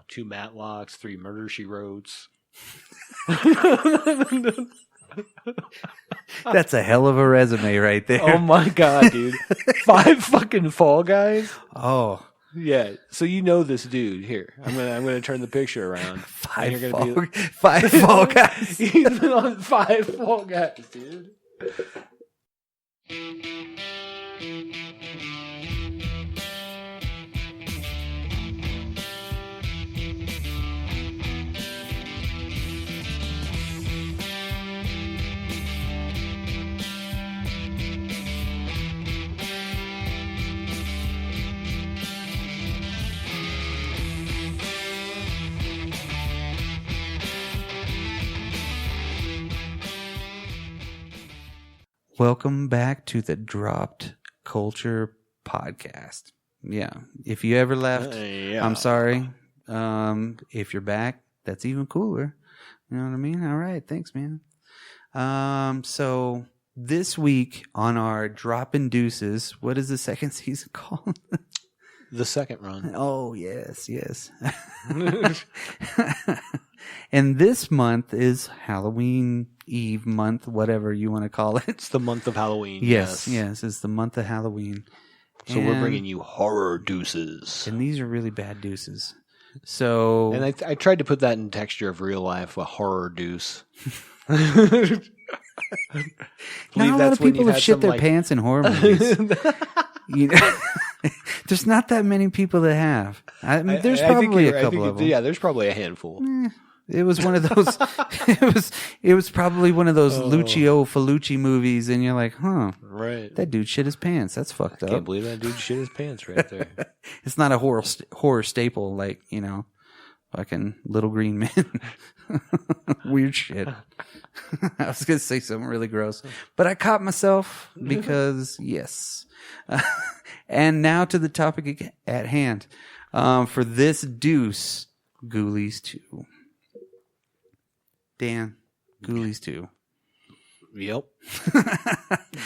2 Matlocks, 3 Murder She Wrotes. That's a hell of a resume right there. Oh my god, dude! 5 fucking Fall Guys. Oh yeah. So you know this dude here. I'm gonna turn the picture around. 5 Fall Guys. He's been on 5 Fall Guys, dude. Welcome back to the Dropped Culture Podcast. Yeah. If you ever left, I'm sorry. If you're back, that's even cooler. You know what I mean? All right. Thanks, man. So this week on our droppin'dueces, what is the second season called? The second run. Oh, yes. And this month is Halloween Eve month, whatever you want to call it. It's the month of Halloween. Yes, it's the month of Halloween. So we're bringing you horror deuces. And these are really bad deuces. So, and I tried to put that in texture of real life, a horror deuce. Not a lot of people have shit their pants in horror movies. You know, there's not that many people that have. I mean, there's probably a couple of them. Yeah, there's probably a handful. It was one of those. It was probably one of those Lucio Fulci movies, and you're like, huh? Right. That dude shit his pants. That's fucked up. I can't believe that dude shit his pants right there. It's not a horror staple like, you know, fucking Little Green Men. Weird shit. I was gonna say something really gross, but I caught myself because yes. And now to the topic at hand. For this Deuce, Ghoulies 2. Dan, Ghoulies 2. Yep.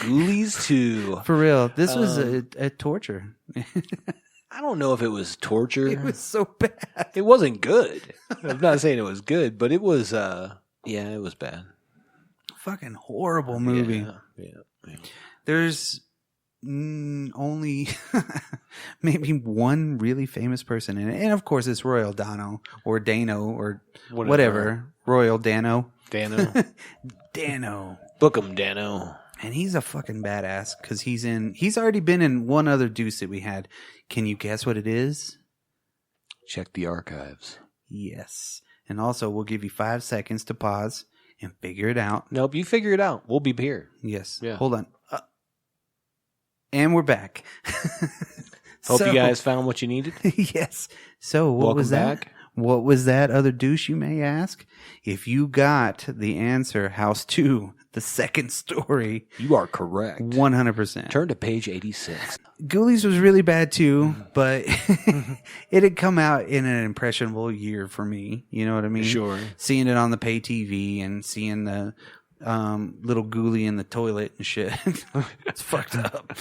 Ghoulies 2. For real, this was a torture. I don't know if it was torture. It was so bad. It wasn't good. I'm not saying it was good, but it was, it was bad. Fucking horrible movie. Yeah. There's only maybe one really famous person in it. And of course it's Royal Dano or Dano or whatever. Royal Dano. Dano. Book him, Dano. And he's a fucking badass because he's already been in one other Deuce that we had. Can you guess what it is? Check the archives. Yes. And also we'll give you 5 seconds to pause and figure it out. Nope, you figure it out. We'll be here. Yes. Yeah. Hold on. And we're back. Hope you guys found what you needed. Yes. So what was that? Back. What was that other Deuce, you may ask? If you got the answer, House 2, the second story. You are correct. 100%. Turn to page 86. Ghoulies was really bad too, but it had come out in an impressionable year for me. You know what I mean? Sure. Seeing it on the pay TV and seeing the little ghoulie in the toilet and shit. It's fucked up.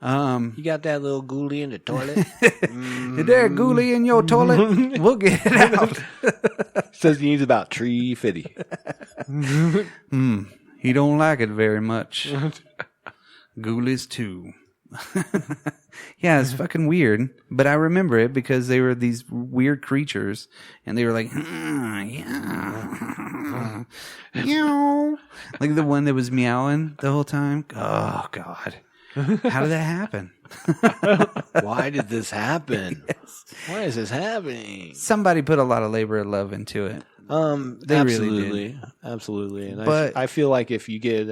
You got that little ghoulie in the toilet? Is there a ghoulie in your toilet? We'll get it out. Says he needs about 350. He don't like it very much. Ghoulies 2. Yeah, it's fucking weird. But I remember it because they were these weird creatures. And they were like, yeah. Meow. Like the one that was meowing the whole time. Oh, God. How did that happen? Why did this happen? Yes. Why is this happening? Somebody put a lot of labor and love into it. They absolutely, really did. Absolutely. And but I feel like if you get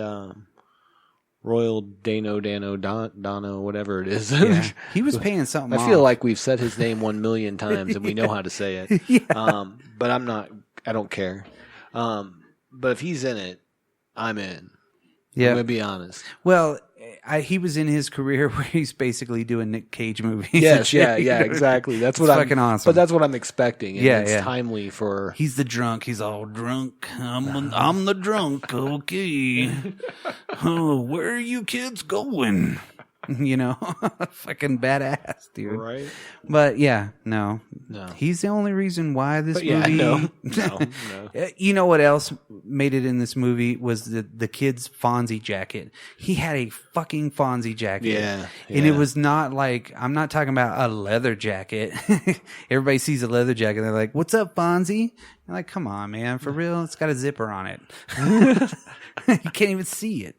Royal Dono, whatever it is, yeah, he was paying something. I feel like we've said his name 1 million times and we know how to say it. Yeah. But I don't care. But if he's in it, I'm in. Yeah. I'm gonna be honest. Well, he was in his career where he's basically doing Nick Cage movies. Yes, yeah, exactly. That's what I'm fucking awesome. But that's what I'm expecting. And yeah, it's timely for. He's the drunk. He's all drunk. I'm the drunk. Okay. Oh, where are you kids going? Fucking badass, dude. Right? But yeah, no. No. He's the only reason why this But yeah, movie. no. You know what else made it in this movie was the kid's Fonzie jacket. He had a fucking Fonzie jacket. Yeah. And it was not like, I'm not talking about a leather jacket. Everybody sees a leather jacket. They're like, what's up, Fonzie? I'm like, come on, man. For real? It's got a zipper on it. You can't even see it.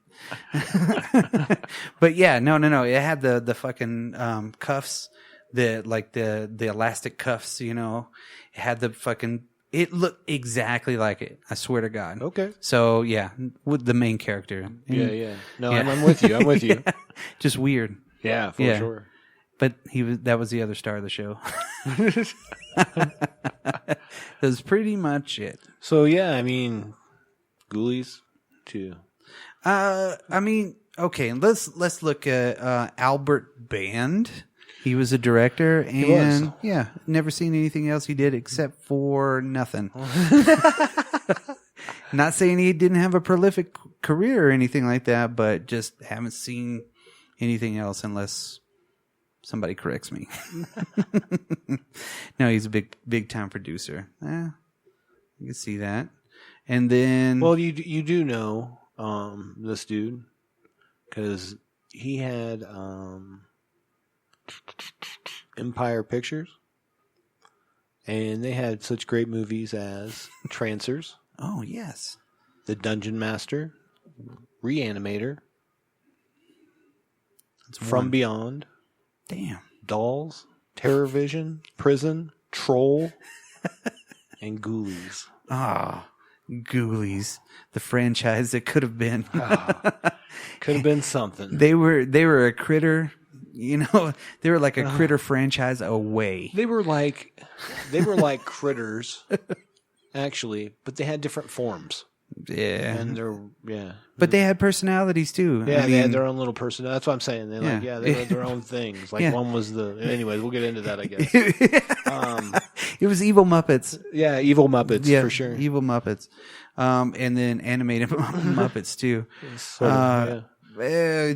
But yeah, no. It had the fucking cuffs, the elastic cuffs. It had the fucking. It looked exactly like it. I swear to God. Okay. So yeah, with the main character. Yeah. No, yeah. I'm with you. I'm with you. Just weird. Yeah, for sure. But that was the other star of the show. That's pretty much it. So yeah, I mean, Ghoulies too. Okay, let's look at Albert Band. He was a director, and never seen anything else he did except for nothing. Not saying he didn't have a prolific career or anything like that, but just haven't seen anything else unless somebody corrects me. No, he's a big time producer. You can see that. And then, well, you do know this dude because he had Empire Pictures, and they had such great movies as Trancers. Oh yes, The Dungeon Master, Reanimator, From Beyond. Damn. Dolls, Terror Vision, Prison, Troll, and Ghoulies. Ghoulies, the franchise that could have been. Could have been something. They were a critter, they were like a critter franchise away. They were like critters, actually, but they had different forms. Yeah. And but they had personalities too. Yeah, they had their own little personality. That's what I'm saying. They they had their own things. Like one was anyways, we'll get into that, I guess. It was Evil Muppets. Yeah, Evil Muppets, for sure. Evil Muppets. And then animated Muppets too.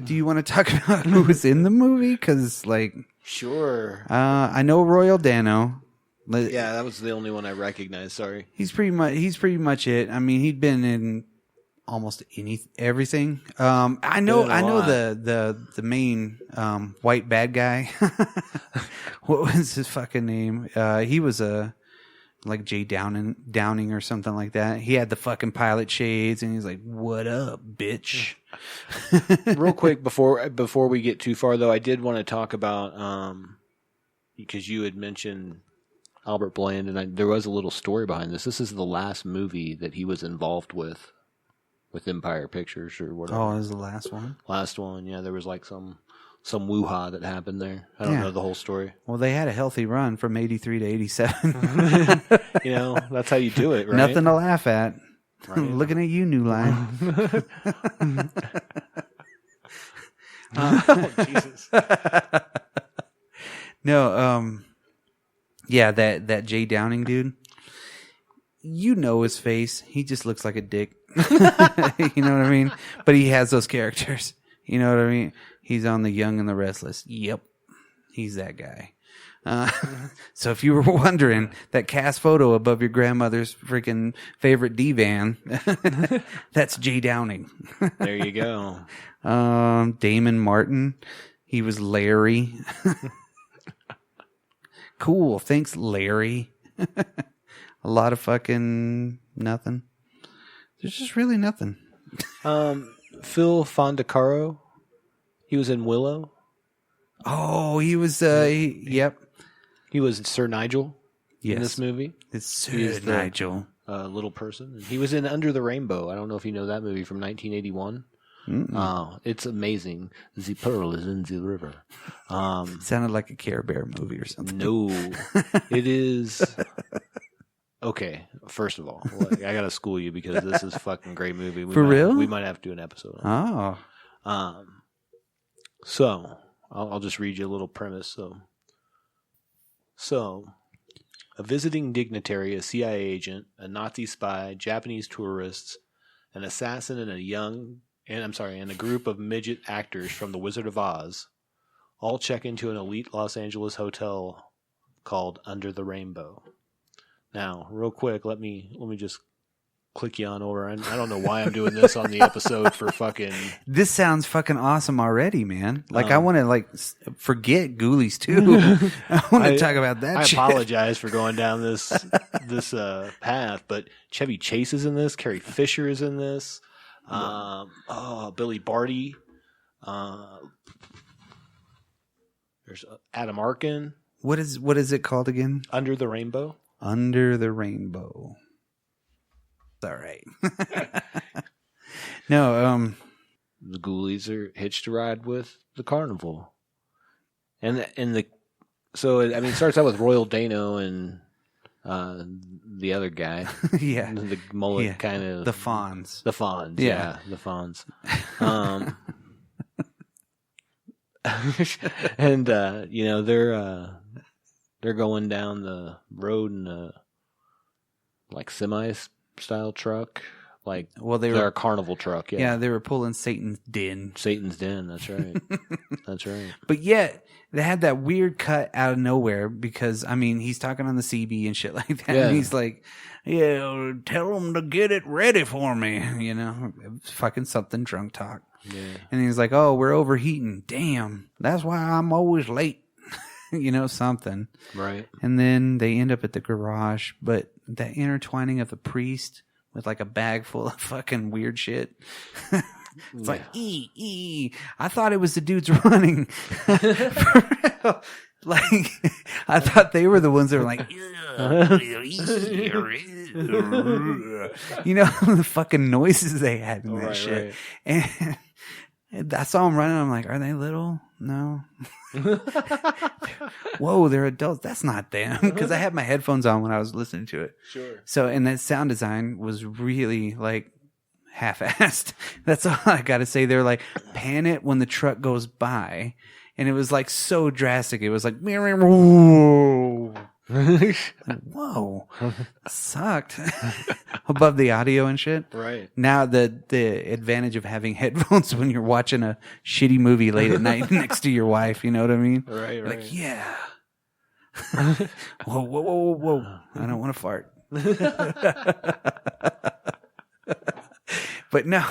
Do you want to talk about who was in the movie? Because sure. I know Royal Dano. Yeah, that was the only one I recognized. Sorry. He's pretty much it. I mean, he'd been in almost everything. I know the main white bad guy. What was his fucking name? He was like Jay Downing or something like that. He had the fucking pilot shades, and he's like, "What up, bitch?" Real quick before we get too far, though, I did want to talk about because you had mentioned Albert Bland, and there was a little story behind this. This is the last movie that he was involved with Empire Pictures or whatever. Oh, it was the last one? Last one, yeah. There was like some woo-ha that happened there. I don't know the whole story. Well, they had a healthy run from 83 to 87. That's how you do it, right? Nothing to laugh at. Right. Looking at you, New Line. Oh, Jesus. No, yeah, that Jay Downing dude. You know his face. He just looks like a dick. You know what I mean? But he has those characters. You know what I mean? He's on The Young and the Restless. Yep. He's that guy. So if you were wondering, that cast photo above your grandmother's freaking favorite divan, that's Jay Downing. There you go. Damon Martin. He was Larry. Cool. Thanks, Larry. A lot of fucking nothing. There's just really nothing. Phil Fondacaro. He was in Willow. Oh, he was. Yep. He was Sir Nigel in this movie. It's Sir Nigel. Little person. He was in Under the Rainbow. I don't know if you know that movie from 1981. It's amazing. The pearl is in the river. Sounded like a Care Bear movie or something. No, it is. Okay, first of all, I gotta school you because this is a fucking great movie. Real? We might have to do an episode on it. Oh. So I'll just read you a little premise. So, a visiting dignitary, a CIA agent, a Nazi spy, Japanese tourists, an assassin, and a group of midget actors from The Wizard of Oz all check into an elite Los Angeles hotel called Under the Rainbow. Now, real quick, let me just click you on over. I don't know why I'm doing this on the episode for fucking... This sounds fucking awesome already, man. Like, I want to, forget Ghoulies, too. I want to talk about that shit. I apologize for going down this path, but Chevy Chase is in this. Carrie Fisher is in this. Billy Barty. There's Adam Arkin. What is it called again? Under the Rainbow. Under the Rainbow. All right. No, the Ghoulies are hitched a ride with the carnival, it starts out with Royal Dano and the other guy, yeah, the mullet kind of the Fonz, the Fonz, and they're going down the road in a semi style truck, they're a carnival truck. Yeah, they were pulling Satan's Den. That's right. That's right. But yet they had that weird cut out of nowhere because he's talking on the CB and shit like that, and he's like, "Yeah, tell them to get it ready for me," fucking something drunk talk. Yeah. And he's like, "Oh, we're overheating. Damn, that's why I'm always late." Something. Right. And then they end up at the garage, but that intertwining of the priest with a bag full of fucking weird shit. It's like, I thought it was the dudes running. I thought they were the ones that were like, the fucking noises they had in that shit. Right. And I saw them running. I'm like, are they little? No. Whoa, they're adults. That's not them. Because I had my headphones on when I was listening to it. Sure. So, and that sound design was really half-assed. That's all I got to say. They're like, pan it when the truck goes by. And it was so drastic. It was like, whoa. Whoa. Sucked. Above the audio and shit. Right. Now the advantage of having headphones when you're watching a shitty movie late at night next to your wife, you know what I mean? Right. Like, yeah. Whoa. I don't want to fart. But no.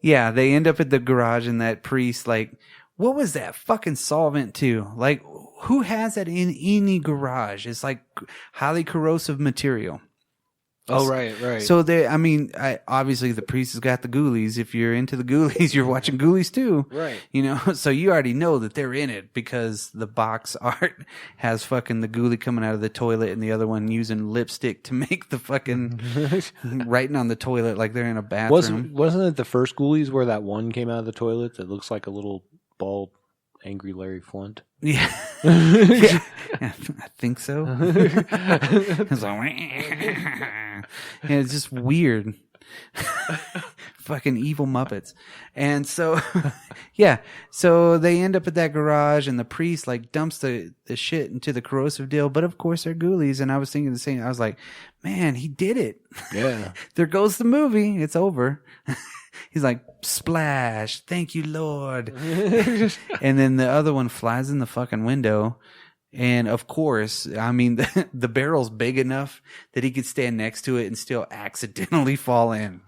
Yeah, they end up at the garage and that priest, what was that fucking solvent too? Who has that in any garage? It's highly corrosive material. Oh, right. So obviously the priest has got the Ghoulies. If you're into the Ghoulies, you're watching Ghoulies too. Right. So you already know that they're in it because the box art has fucking the Ghoulie coming out of the toilet and the other one using lipstick to make the fucking writing on the toilet like they're in a bathroom. Wasn't it the first Ghoulies where that one came out of the toilet that looks like a little bald, angry Larry Flint? Yeah. Yeah, I think so. It's it's just weird. Fucking evil Muppets. And so, so they end up at that garage and the priest dumps the shit into the corrosive deal. But of course they're Ghoulies. And I was thinking the same. I was like, man, he did it. Yeah. There goes the movie. It's over. He's like, splash. Thank you, Lord. And then the other one flies in the fucking window. And of course, the barrel's big enough that he could stand next to it and still accidentally fall in.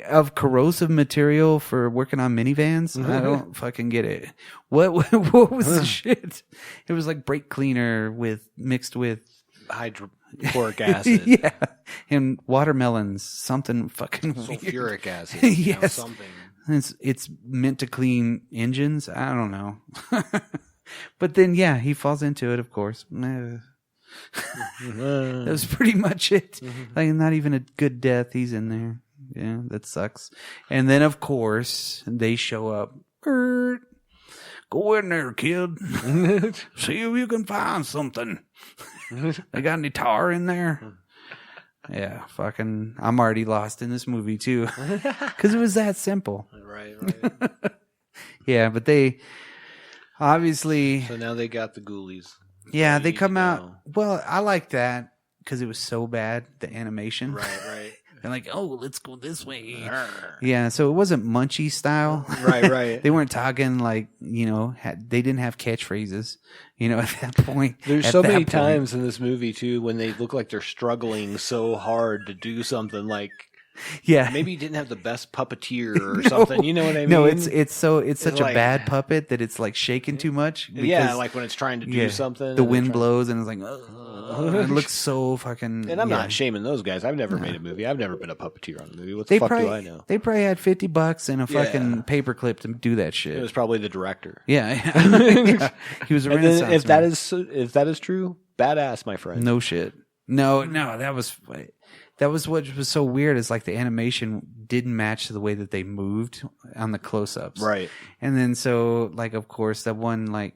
Of corrosive material for working on minivans? I don't fucking get it. What was the shit? It was brake cleaner mixed with hydrochloric acid. Yeah. And watermelons, something fucking weird. Sulfuric acid. Yes. Something. It's meant to clean engines. I don't know. But then, he falls into it, of course. That was pretty much it. Not even a good death. He's in there. Yeah, that sucks. And then, of course, they show up. Go in there, kid. See if you can find something. They got any tar in there? Yeah, fucking, I'm already lost in this movie, too. Because it was that simple. Right. Yeah, but they... Obviously. So now they got the Ghoulies. Yeah, they come out. Well, I like that because it was so bad, the animation. Right. and like, oh, let's go this way. Yeah, so it wasn't Munchie style. Right. They weren't talking like, they didn't have catchphrases, at that point. There's so many times in this movie, too, when they look like they're struggling so hard to do something like, yeah, maybe he didn't have the best puppeteer or something. You know what I mean? No, it's such a bad puppet that it's like shaking too much. Because, like when it's trying to do something. The wind blows and it's like, it looks so fucking. And I'm not shaming those guys. I've never made a movie. I've never been a puppeteer on a movie. What the fuck do I know? They probably had $50 and a fucking paperclip to do that shit. It was probably the director. Yeah. He was a Renaissance man. If that is true, badass, my friend. No shit. No, that was what was so weird is like the animation didn't match the way that they moved on the close-ups. Right. And then so like, of course, that one, like,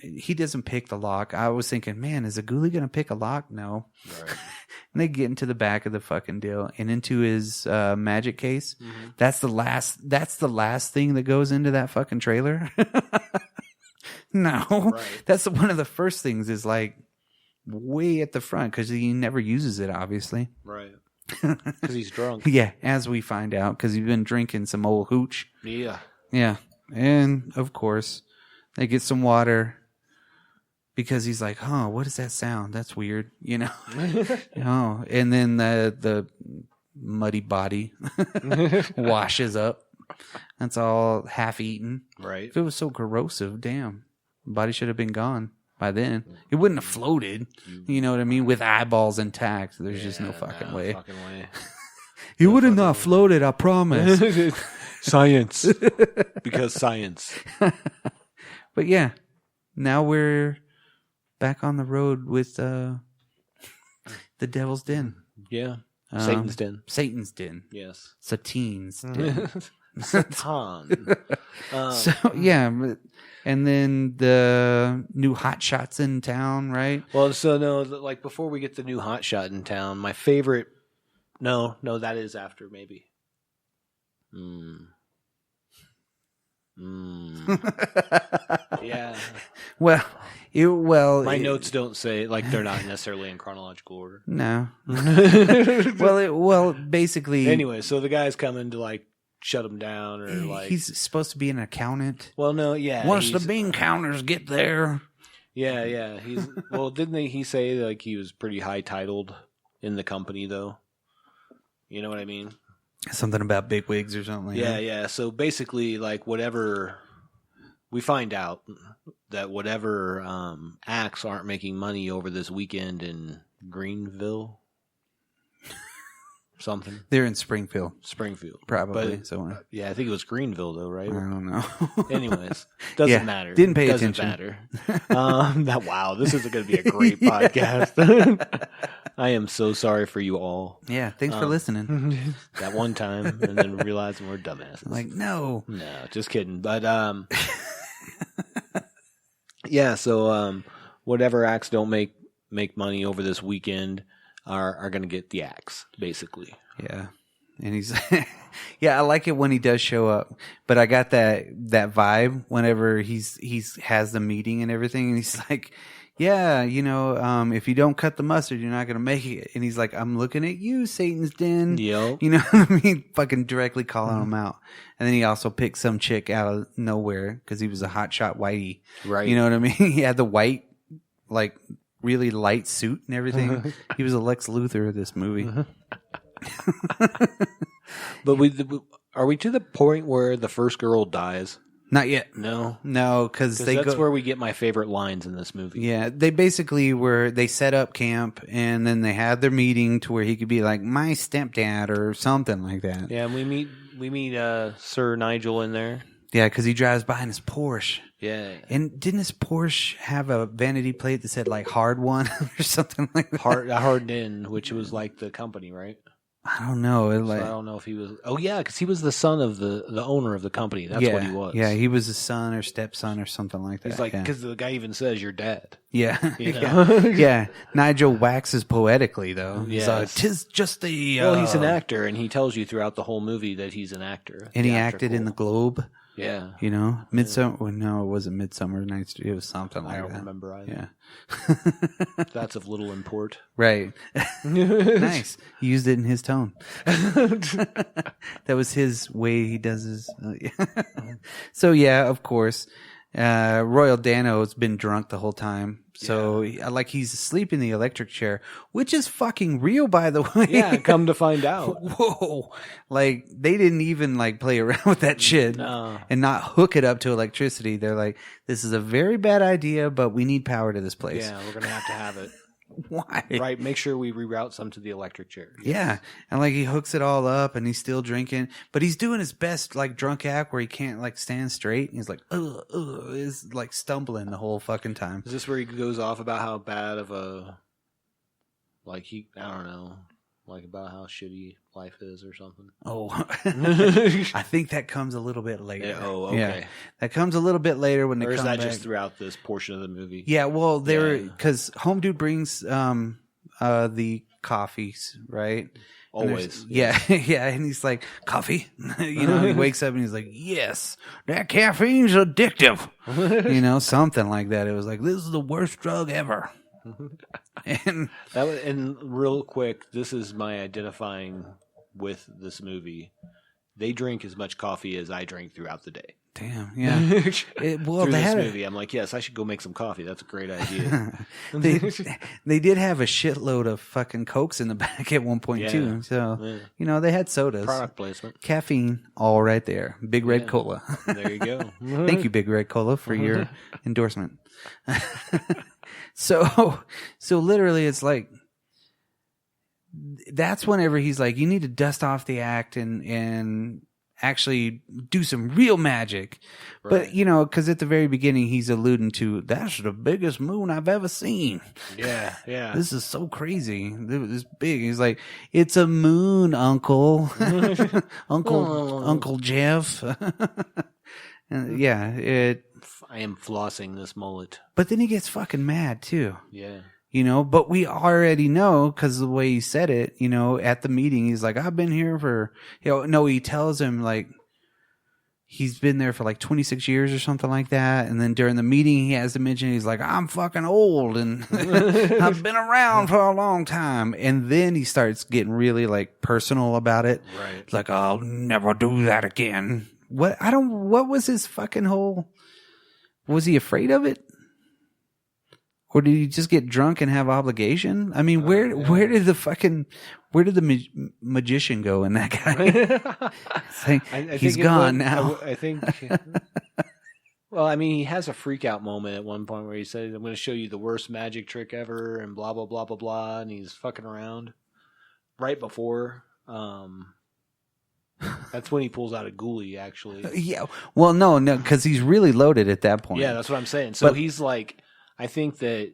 he doesn't pick the lock. I was thinking, man, is a ghoulie going to pick a lock? No. Right. And they get into the back of the fucking deal and into his magic case. Mm-hmm. That's the last thing that goes into that fucking trailer. No. Right. That's one of the first things is like, way at the front because he never uses it, obviously. Right. Because he's drunk. Yeah, as we find out, because he's been drinking some old hooch. Yeah. Yeah. And, of course, they get some water because he's like, what is that sound? That's weird, Oh, and then the muddy body washes up. That's all half-eaten. Right. If it was so corrosive, damn. The body should have been gone. By then, it wouldn't have floated. You know what I mean? With eyeballs intact, there's just no fucking way. He would have not floated. I promise. Science, because science. But yeah, now we're back on the road with the Devil's Den. Yeah, Satan's Den. Satan's Den. Yes, Satan's Den. Satan. So yeah. And then the new hot shots in town, right? Well, so no, like before we get the new hot shot in town, my favorite. No, that is after maybe. Yeah. Well, my notes don't say like they're not necessarily in chronological order. No. Well, basically. Anyway, so the guy's coming to like shut him down or like he's supposed to be an accountant. Well, no, yeah. Once the bean counters get there. Yeah. He's didn't he say like he was pretty high titled in the company though? You know what I mean? Something about big wigs or something like that. Yeah. So basically like whatever we find out that whatever acts aren't making money over this weekend in Greenville. Something. They're in Springfield. But, Probably. Yeah, I think it was Greenville, though, right? I don't know. Anyways, doesn't matter. Didn't pay attention. Matter. Wow, this is going to be a great podcast. I am so sorry for you all. Yeah, thanks for listening. That one time, and then realizing we're dumbasses. Like, no, just kidding. But yeah. So whatever acts don't make money over this weekend are going to get the axe, basically. Yeah. And he's, yeah, I like it when he does show up, but I got that vibe whenever he's has the meeting and everything. And he's like, yeah, if you don't cut the mustard, you're not going to make it. And he's like, I'm looking at you, Satan's Den. Yep. You know what I mean? Fucking directly calling him out. And then he also picked some chick out of nowhere because he was a hotshot whitey. Right. You know what I mean? He had the white, like, really light suit and everything. He was a Lex Luthor of this movie. But are we to the point where the first girl dies? Not yet. No, because that's where we get my favorite lines in this movie. Yeah, they basically they set up camp and then they had their meeting to where he could be like my stepdad or something like that. Yeah, and we meet Sir Nigel in there. Yeah, because he drives by in his Porsche. Yeah. And didn't his Porsche have a vanity plate that said like hard one or something like that? Hard in, which was like the company, right? I don't know. I don't know if he was. Oh yeah, because he was the son of the owner of the company. That's what he was. Yeah, he was a son or stepson or something like that. He's like, because the guy even says you're dad. Yeah, you know? Yeah. Nigel waxes poetically though. Yeah, tis just the. Well, he's an actor, and he tells you throughout the whole movie that he's an actor. And he acted in the Globe. Yeah. You know, Midsummer. Well, no, it wasn't Midsummer Night's Dream. It was something like that. I don't remember either. Yeah. That's of little import. Right. Nice. He used it in his tone. That was his way he does his. So, yeah, of course. Royal Dano's been drunk the whole time. So, like, he's asleep in the electric chair, which is fucking real, by the way. Yeah, come to find out. Whoa. Like, they didn't even, like, play around with that shit and not hook it up to electricity. They're like, this is a very bad idea, but we need power to this place. Yeah, we're going to have it. Why? Right, make sure we reroute some to the electric chair. Yeah. And like he hooks it all up and he's still drinking, but he's doing his best like drunk act where he can't like stand straight. He's like, is like stumbling the whole fucking time. Is this where he goes off about how bad of a, like I don't know, like about how shitty life is or something? Oh, I think that comes a little bit later. Yeah, oh, okay. Yeah, that comes a little bit later when they come back. Or is that just throughout this portion of the movie? Yeah, well, because Home Dude brings the coffees, right? Always. Yeah, yeah, and he's like, coffee? You know, he wakes up and he's like, yes, that caffeine's addictive. You know, something like that. It was like, this is the worst drug ever. And real quick, this is my identifying with this movie. They drink as much coffee as I drink throughout the day. Damn, yeah. Through this movie, I'm like, yes, I should go make some coffee. That's a great idea. They did have a shitload of fucking Cokes in the back at one point too. So you know they had sodas. Product placement. Caffeine, all right there. Big Red Cola. There you go. Thank you, Big Red Cola, for your endorsement. So literally, it's like that's whenever he's like, you need to dust off the act and actually do some real magic. Right. But, you know, because at the very beginning, he's alluding to, that's the biggest moon I've ever seen. Yeah, yeah. This is so crazy. This big. He's like, it's a moon, Uncle. Uncle Jeff. And I am flossing this mullet. But then he gets fucking mad, too. Yeah. You know, but we already know because of the way he said it, you know, at the meeting, he's like, I've been here for, he tells him like he's been there for like 26 years or something like that. And then during the meeting, he has to mention, he's like, I'm fucking old and I've been around for a long time. And then he starts getting really like personal about it. Right. It's like, I'll never do that again. What was his fucking was he afraid of it? Or did he just get drunk and have obligation? I mean, where did the magician go in that guy? He's gone now. I think. Well, I mean, he has a freak out moment at one point where he says, "I'm going to show you the worst magic trick ever," and blah blah blah blah blah, and he's fucking around. Right before, that's when he pulls out a ghoulie. Actually, yeah. Well, no, because he's really loaded at that point. Yeah, that's what I'm saying. So he's like. I think that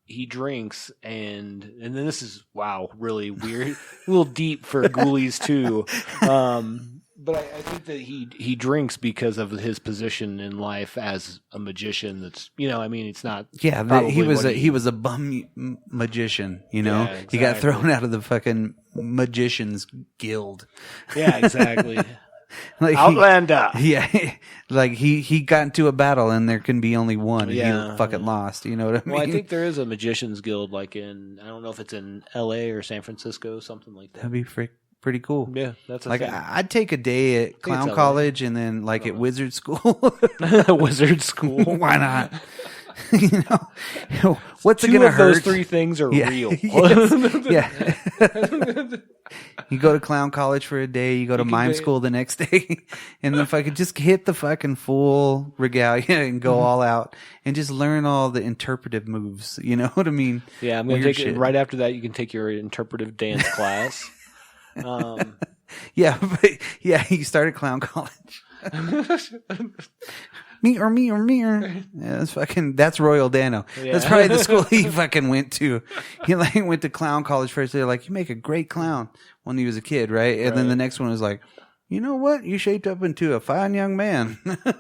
he drinks and then this is really weird, a little deep for Ghoulies too. But I think that he drinks because of his position in life as a magician. That's it's not. Yeah, he was a bum magician. You know, yeah, exactly. He got thrown out of the fucking magicians guild. Yeah, exactly. Like Outlander. He got into a battle and there can be only one. And he fucking lost. You know what I mean? Well, I think there is a magician's guild, like I don't know if it's in L.A. or San Francisco, something like that. That'd be pretty cool. Yeah, that's like thing. I'd take a day at clown college and then like at wizard school. Wizard school, why not? What's it gonna hurt? Those three things are real. Yeah. You go to clown college for a day, you go to mime school the next day, and if I could just hit the fucking full regalia and go all out and just learn all the interpretive moves, you know what I mean? Yeah, I'm gonna take it right after that. You can take your interpretive dance class. You start at clown college. Me or. Yeah, that's Royal Dano. Yeah. That's probably the school he fucking went to. He went to clown college first. They're like, you make a great clown when he was a kid, right? And then the next one was like, you know what? You shaped up into a fine young man.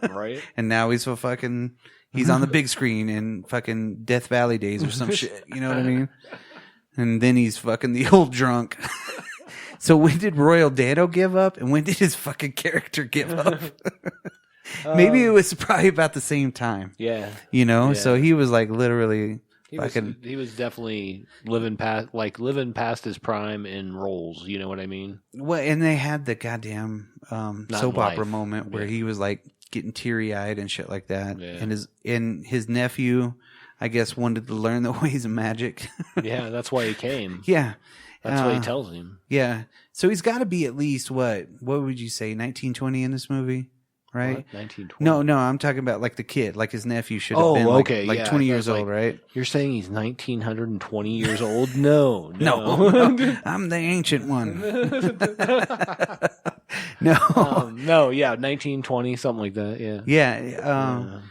Right. And now he's on the big screen in fucking Death Valley Days or some shit. You know what I mean? And then he's fucking the old drunk. So when did Royal Dano give up, and when did his fucking character give up? Maybe it was probably about the same time. Yeah. Yeah. So he was like literally he was definitely living past his prime in roles, you know what I mean? Well, and they had the goddamn soap opera moment where he was like getting teary-eyed and shit like that. Yeah. And his nephew, I guess, wanted to learn the ways of magic. Yeah, that's why he came. Yeah. That's what he tells him. Yeah. So he's got to be at least what would you say, 1920 in this movie? Right? What? 1920? No, I'm talking about like the kid, like his nephew should have been like 20 years old, right? You're saying he's 1920 years old? No. I'm the ancient one. No. Yeah, 1920, something like that, yeah. Yeah.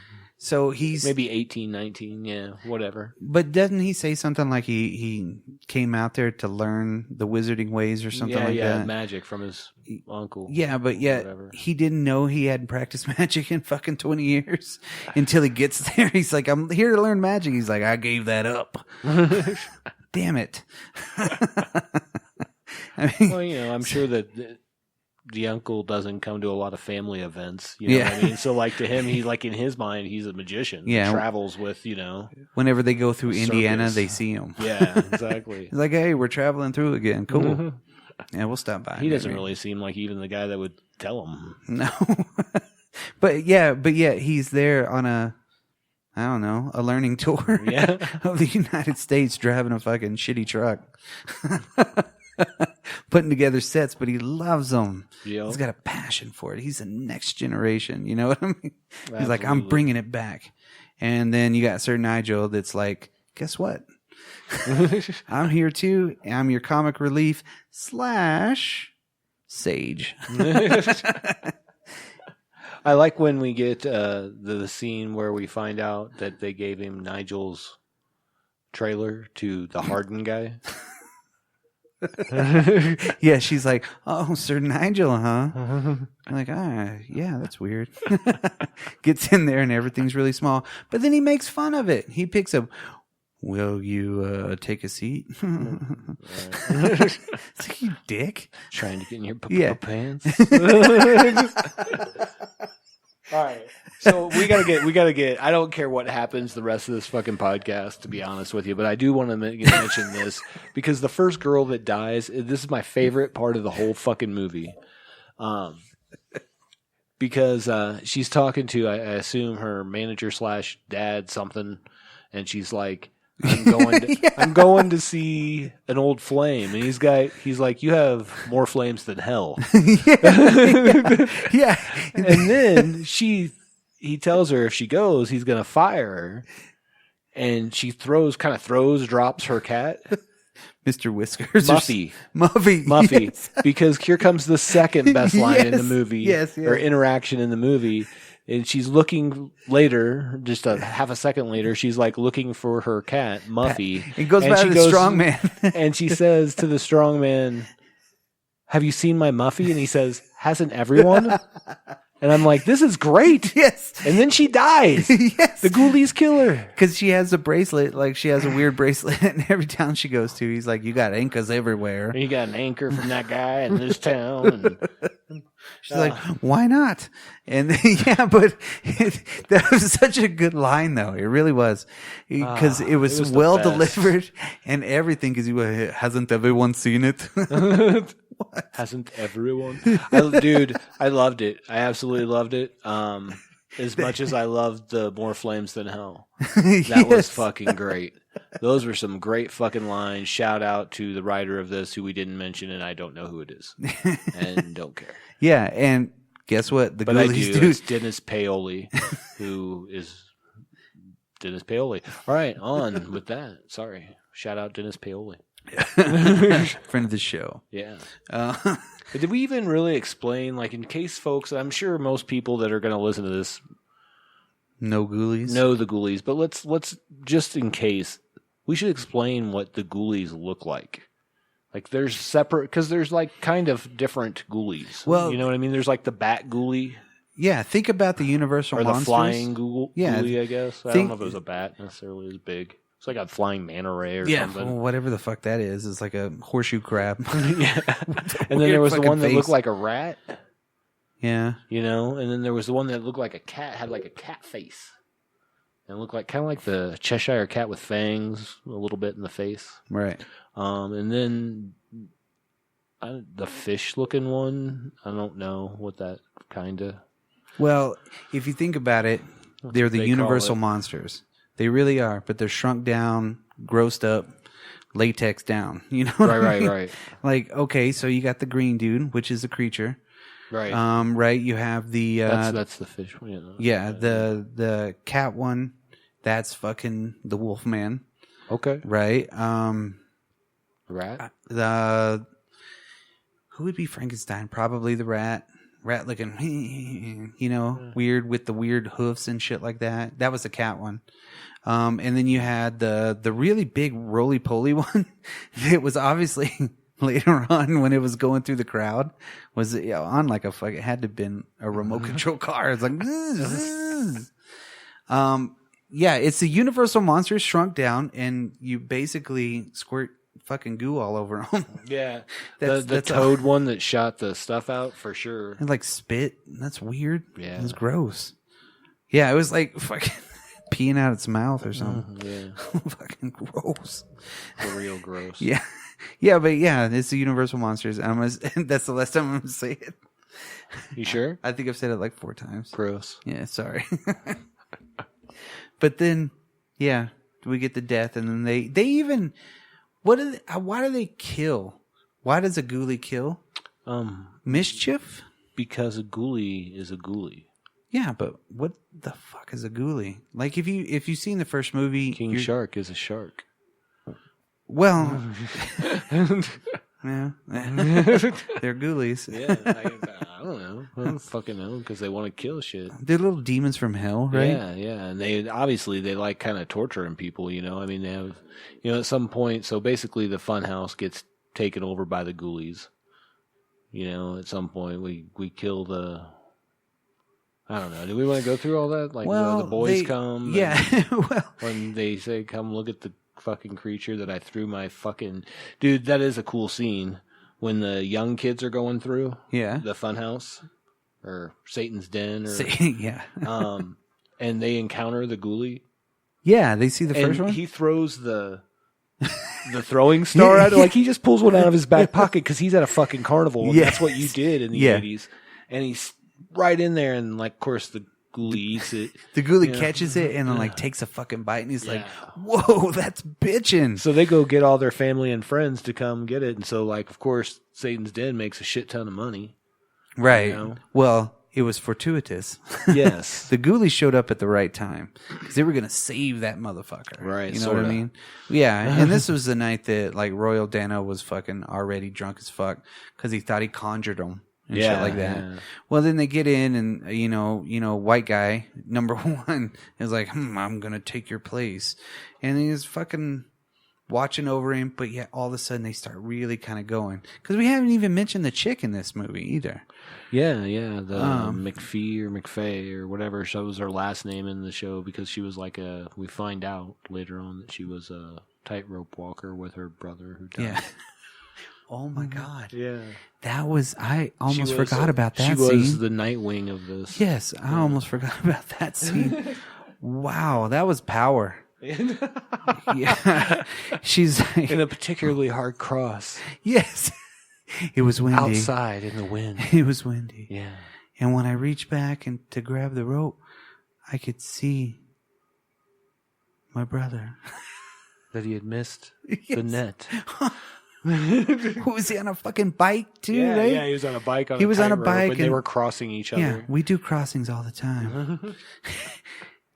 So he's maybe 18, 19, yeah, whatever. But doesn't he say something like he came out there to learn the wizarding ways or something like that? Yeah, magic from his uncle. Yeah, but he didn't know he hadn't practiced magic in fucking 20 years until he gets there. He's like, I'm here to learn magic. He's like, I gave that up. Damn it. I mean, well, I'm sure that the uncle doesn't come to a lot of family events. You know what I mean? So, like, to him, he's like, in his mind, he's a magician. Yeah. He travels with, whenever they go through Indiana, they see him. Yeah, exactly. He's like, hey, we're traveling through again. Cool. Yeah, we'll stop by. He doesn't really seem like even the guy that would tell him. No. But he's there on a learning tour of the United States, driving a fucking shitty truck. Putting together sets, but he loves them. Yep. He's got a passion for it. He's the next generation. You know what I mean? Absolutely. He's like, I'm bringing it back. And then you got Sir Nigel that's like, guess what? I'm here too. I'm your comic relief / sage. I like when we get the scene where we find out that they gave him Nigel's trailer to the Harden guy. Yeah, she's like, oh, Sir Nigel, huh? I'm like, yeah, that's weird. Gets in there and everything's really small. But then he makes fun of it. He picks up, will you take a seat? It's like, you dick. Trying to get in your pants. All right. So we gotta get. I don't care what happens the rest of this fucking podcast, to be honest with you, but I do want to mention this because the first girl that dies. This is my favorite part of the whole fucking movie, because she's talking to I assume her manager / dad something, and she's like, I'm going to see an old flame, and he's like, you have more flames than hell. Yeah. And then he tells her if she goes, he's gonna fire her, and she drops her cat, Mr. Whiskers, Muffy, yes. Because here comes the second best line in the movie, yes. or interaction in the movie. And she's looking later, just a half a second later, she's like looking for her cat, Muffy. It goes by to the strong man. And she says to the strong man, have you seen my Muffy? And he says, hasn't everyone? And I'm like, this is great. Yes. And then she dies. Yes. The Ghoulies kill her. Because she has a bracelet. Like, she has a weird bracelet. And every town she goes to, he's like, you got anchors everywhere. And you got an anchor from that guy in this town. And she's like, why not? And but that was such a good line, though. It really was. Because it was well delivered and everything. Because hasn't everyone seen it? What? Hasn't everyone? Dude, I loved it. I absolutely loved it. As much as I loved the More Flames Than Hell. That was fucking great. Those were some great fucking lines. Shout out to the writer of this, who we didn't mention, and I don't know who it is. And don't care. Yeah, and guess what? But I do. It's Dennis Paoli, who is Dennis Paoli. All right, on with that. Sorry. Shout out Dennis Paoli. Friend of the show. Yeah. But did we even really explain, like, in case folks, I'm sure most people that are going to listen to this know Ghoulies, know the Ghoulies, but let's just in case, we should explain what the Ghoulies look like. Like, there's separate, because there's like kind of different Ghoulies. Well, you know what I mean? There's like the Bat Ghoulie. Yeah, think about the Universal or monsters. The Flying Ghoulie, I guess. I don't know if it was a bat necessarily as big. It's like a flying manta ray or Yeah, something. well, whatever the fuck that is. It's like a horseshoe crab. Yeah. And then there was the one that looked like a rat. Yeah. You know, and then there was the one that looked like a cat, had like a cat face. And looked like kind of like the Cheshire cat with fangs a little bit in the face. Right. And then the fish looking one, I don't know what that kind of. Well, if you think about it, they're the universal monsters. They really are, but they're shrunk down, grossed up, latex down. You know what I mean? Right. Like, okay, so you got the green dude, which is a creature. Right. Right. You have the that's the fish one. You know? Yeah, the cat one. That's fucking the wolf man. Okay. Right. Rat. Who would be Frankenstein? Probably the rat. Rat looking, weird with the weird hoofs and shit like that. That was the cat one. And then you had the really big roly-poly one. It was obviously later on when it was going through the crowd. Was on like a fuck? It had to have been a remote control car. It's like, yeah, it's the universal monsters shrunk down, and you basically squirt fucking goo all over them. Yeah, the toad one that shot the stuff out for sure. And like spit. That's weird. Yeah, it was gross. Yeah, it was like fucking peeing out its mouth or something. Yeah, fucking gross. Real gross. Yeah, yeah, but yeah, it's the universal monsters. That's the last time I'm gonna say it. You sure? I think I've said it like 4 times. Gross. Yeah, sorry. But then, yeah, we get the death, and then they even. Why do they kill? Why does a ghoulie kill? Mischief? Because a ghoulie is a ghoulie. Yeah, but what the fuck is a ghoulie? Like if you've seen the first movie, King Shark is a shark. Well, yeah, they're ghoulies. Yeah, I don't know. I don't fucking know because they want to kill shit. They're little demons from hell, right? Yeah, and they like kind of torturing people. You know, I mean, they have, at some point. So basically, the fun house gets taken over by the ghoulies. You know, at some point, we kill the. I don't know. Do we want to go through all that? Like, the boys come. Yeah. Well, when they say, "Come look at the fucking creature that I threw my fucking..." Dude, that is a cool scene when the young kids are going through the fun house or Satan's den yeah. And they encounter the ghoulie. Yeah, they see the first one. He throws the throwing star at it. Like he just pulls one out of his back pocket because he's at a fucking carnival. Yes. That's what you did in the 80s. And he's right in there, and like, of course, the ghoulie eats it. The ghoulie catches it and then like takes a fucking bite, and he's like, "Whoa, that's bitchin'." So they go get all their family and friends to come get it, and so like, of course, Satan's Den makes a shit ton of money. Right. You know? Well, it was fortuitous. Yes. The ghoulies showed up at the right time because they were going to save that motherfucker. Right. You know what I mean? Yeah. And this was the night that like Royal Dano was fucking already drunk as fuck because he thought he conjured them and shit like that. Yeah. Well, then they get in and, white guy, number 1, is like, I'm going to take your place. And he's fucking watching over him. But yeah, all of a sudden they start really kind of going. Because we haven't even mentioned the chick in this movie either. Yeah, the McPhee or McFay or whatever. That was her last name in the show because she was like we find out later on that she was a tightrope walker with her brother who died. Yeah. Oh my God. Yeah. I almost forgot about that scene. She was the Nightwing of this. Yes, I almost forgot about that scene. Wow, that was power. Yeah. She's in a particularly hard cross. Yes. It was windy. Outside in the wind. It was windy. Yeah. And when I reached back and to grab the rope, I could see my brother. That he had missed the net. Who was he on a fucking bike too, right? Yeah, he was on a bike he was on a bike and they were crossing each other. Yeah, we do crossings all the time.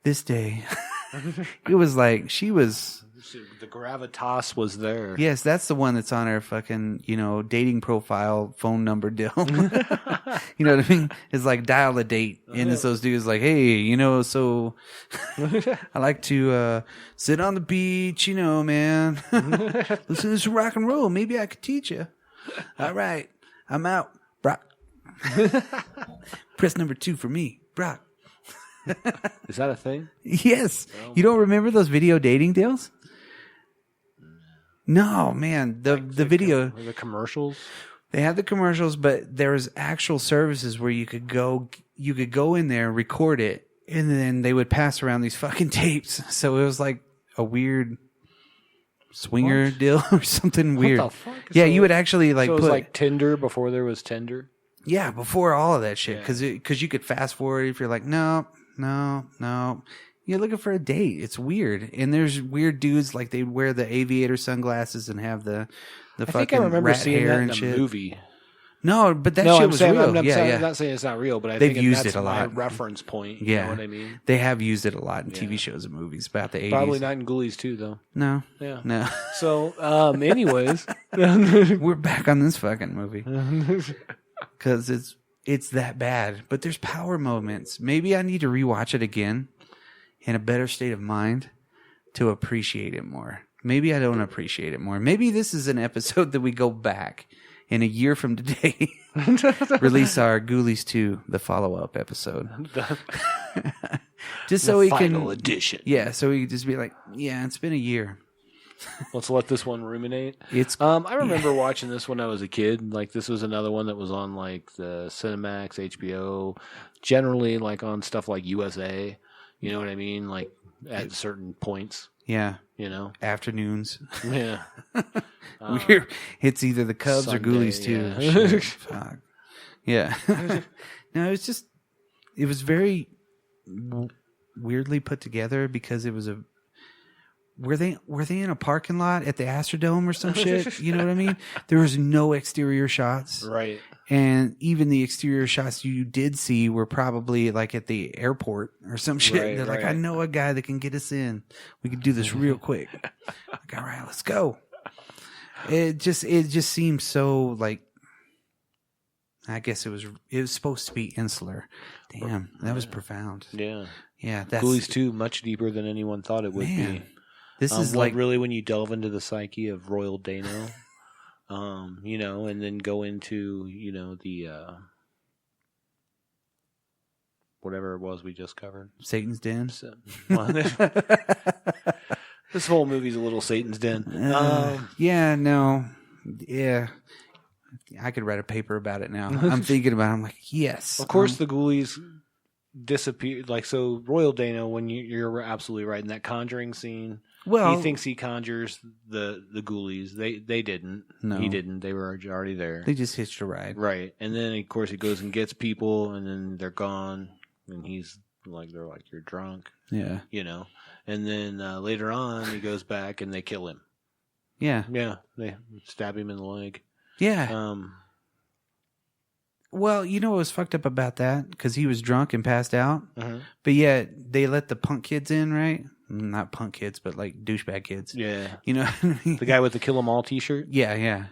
This day, it was like she was... The gravitas was there. Yes, that's the one that's on her fucking, dating profile phone number deal. You know what I mean? It's like dial a date. And it's those dudes like, hey, so I like to sit on the beach, man. Listen to some rock and roll. Maybe I could teach you. All right. I'm out. Brock. Press number 2 for me. Brock. Is that a thing? Yes. You don't remember those video dating deals? No, man. The video, the commercials. they had the commercials, but there was actual services where you could go in there, record it, and then they would pass around these fucking tapes. So it was like a weird swinger deal or something weird. What the fuck? Yeah, you would actually like so it put was like Tinder before there was Tinder. Yeah, before all of that shit, because you could fast forward if you're like, no. You're looking for a date. It's weird, and there's weird dudes like they wear the aviator sunglasses and have the I fucking think I remember rat seeing hair that and in a shit. movie. No, but that shit was real. I'm Yeah. not saying it's not real, but I They've think used that's it a lot. my reference point. Yeah. You know what I mean? They have used it a lot in TV shows and movies about the 80s. Probably not in Ghoulies too, though. No. Yeah. No. So, anyways, We're back on this fucking movie because it's that bad. But there's power moments. Maybe I need to rewatch it again in a better state of mind to appreciate it more. Maybe I don't appreciate it more. Maybe this is an episode that we go back in a year from today, release our Ghoulies 2, the follow-up episode. Just so we can... final edition. Yeah, so we can just be like, yeah, it's been a year. Let's let this one ruminate. It's I remember watching this when I was a kid. Like, this was another one that was on, like, the Cinemax, HBO, generally, like, on stuff like USA. You know what I mean? Like, at certain points. Yeah. You know? Afternoons. Yeah. It's either the Cubs Sunday, or Ghoulies 2. yeah. Shit, fuck. Yeah. No, it was very weirdly put together because it was were they in a parking lot at the Astrodome or some shit? You know what I mean? There was no exterior shots. Right. And even the exterior shots you did see were probably like at the airport or some shit. Right, They're like, right. I know a guy that can get us in. We can do this real quick. Like, all right, let's go. It just seemed so like, I guess it was supposed to be insular. Damn, that was profound. Yeah. Yeah. That's Ghoulies 2, much deeper than anyone thought it would be. This is like really when you delve into the psyche of Royal Dano, you know, and then go into, you know, the whatever it was we just covered. Satan's Den. So, well, this whole movie's a little Satan's Den. Yeah, no. Yeah. I could write a paper about it now. I'm thinking about it. I'm like, yes. Of course, the Ghoulies disappeared. Like, so Royal Dano, when you're absolutely right in that conjuring scene. Well, he thinks he conjures the Ghoulies. They didn't. No. He didn't. They were already there. They just hitched a ride. Right. And then, of course, he goes and gets people, and then they're gone. And he's like, they're like, you're drunk. Yeah. You know? And then later on, he goes back and they kill him. Yeah. Yeah. They stab him in the leg. Yeah. Well, you know what was fucked up about that? Because he was drunk and passed out. Uh-huh. But yet, they let the punk kids in, right? Not punk kids, but like douchebag kids. Yeah. You know what I mean? The guy with the Kill 'Em All t-shirt? Yeah.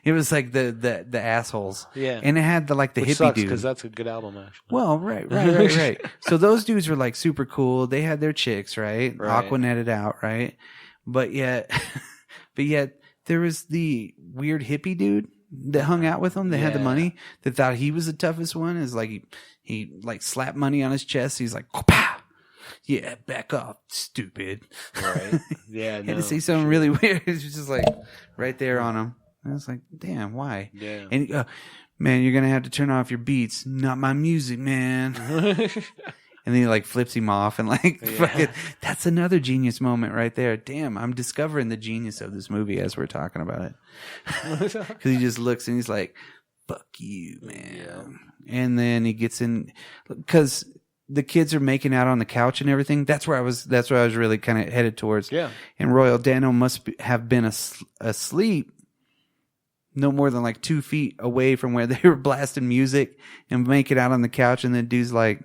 It was like the assholes. Yeah. And it had the Which hippie sucks, dude. because that's a good album, actually. Well, right. So those dudes were like super cool. They had their chicks, right? Right. Aqua netted out, right? But yet there was the weird hippie dude that hung out with them that had the money that thought he was the toughest one. Is like he like slapped money on his chest. He's like, pow! Yeah, back off, stupid. Right. Yeah. Had to say something really weird. It was just like right there on him. I was like, damn, why? Yeah. And man, you're gonna have to turn off your beats. Not my music, man. And then he like flips him off and like, fucking, that's another genius moment right there. Damn, I'm discovering the genius of this movie as we're talking about it. Because he just looks and he's like, fuck you, man. Yeah. And then he gets in, because the kids are making out on the couch and everything. That's where I was really kind of headed towards. Yeah. And Royal Dano must have been asleep no more than like 2 feet away from where they were blasting music and making out on the couch. And then dude's like,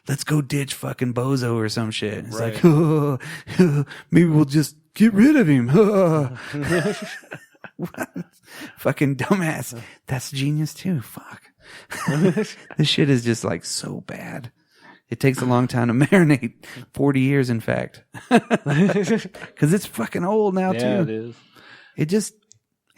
let's go ditch fucking Bozo or some shit. It's like, maybe we'll just get rid of him. What? Fucking dumbass. That's genius too. Fuck. This shit is just like so bad. It takes a long time to marinate. 40 years, in fact. Because it's fucking old now too. Yeah, it is. It just,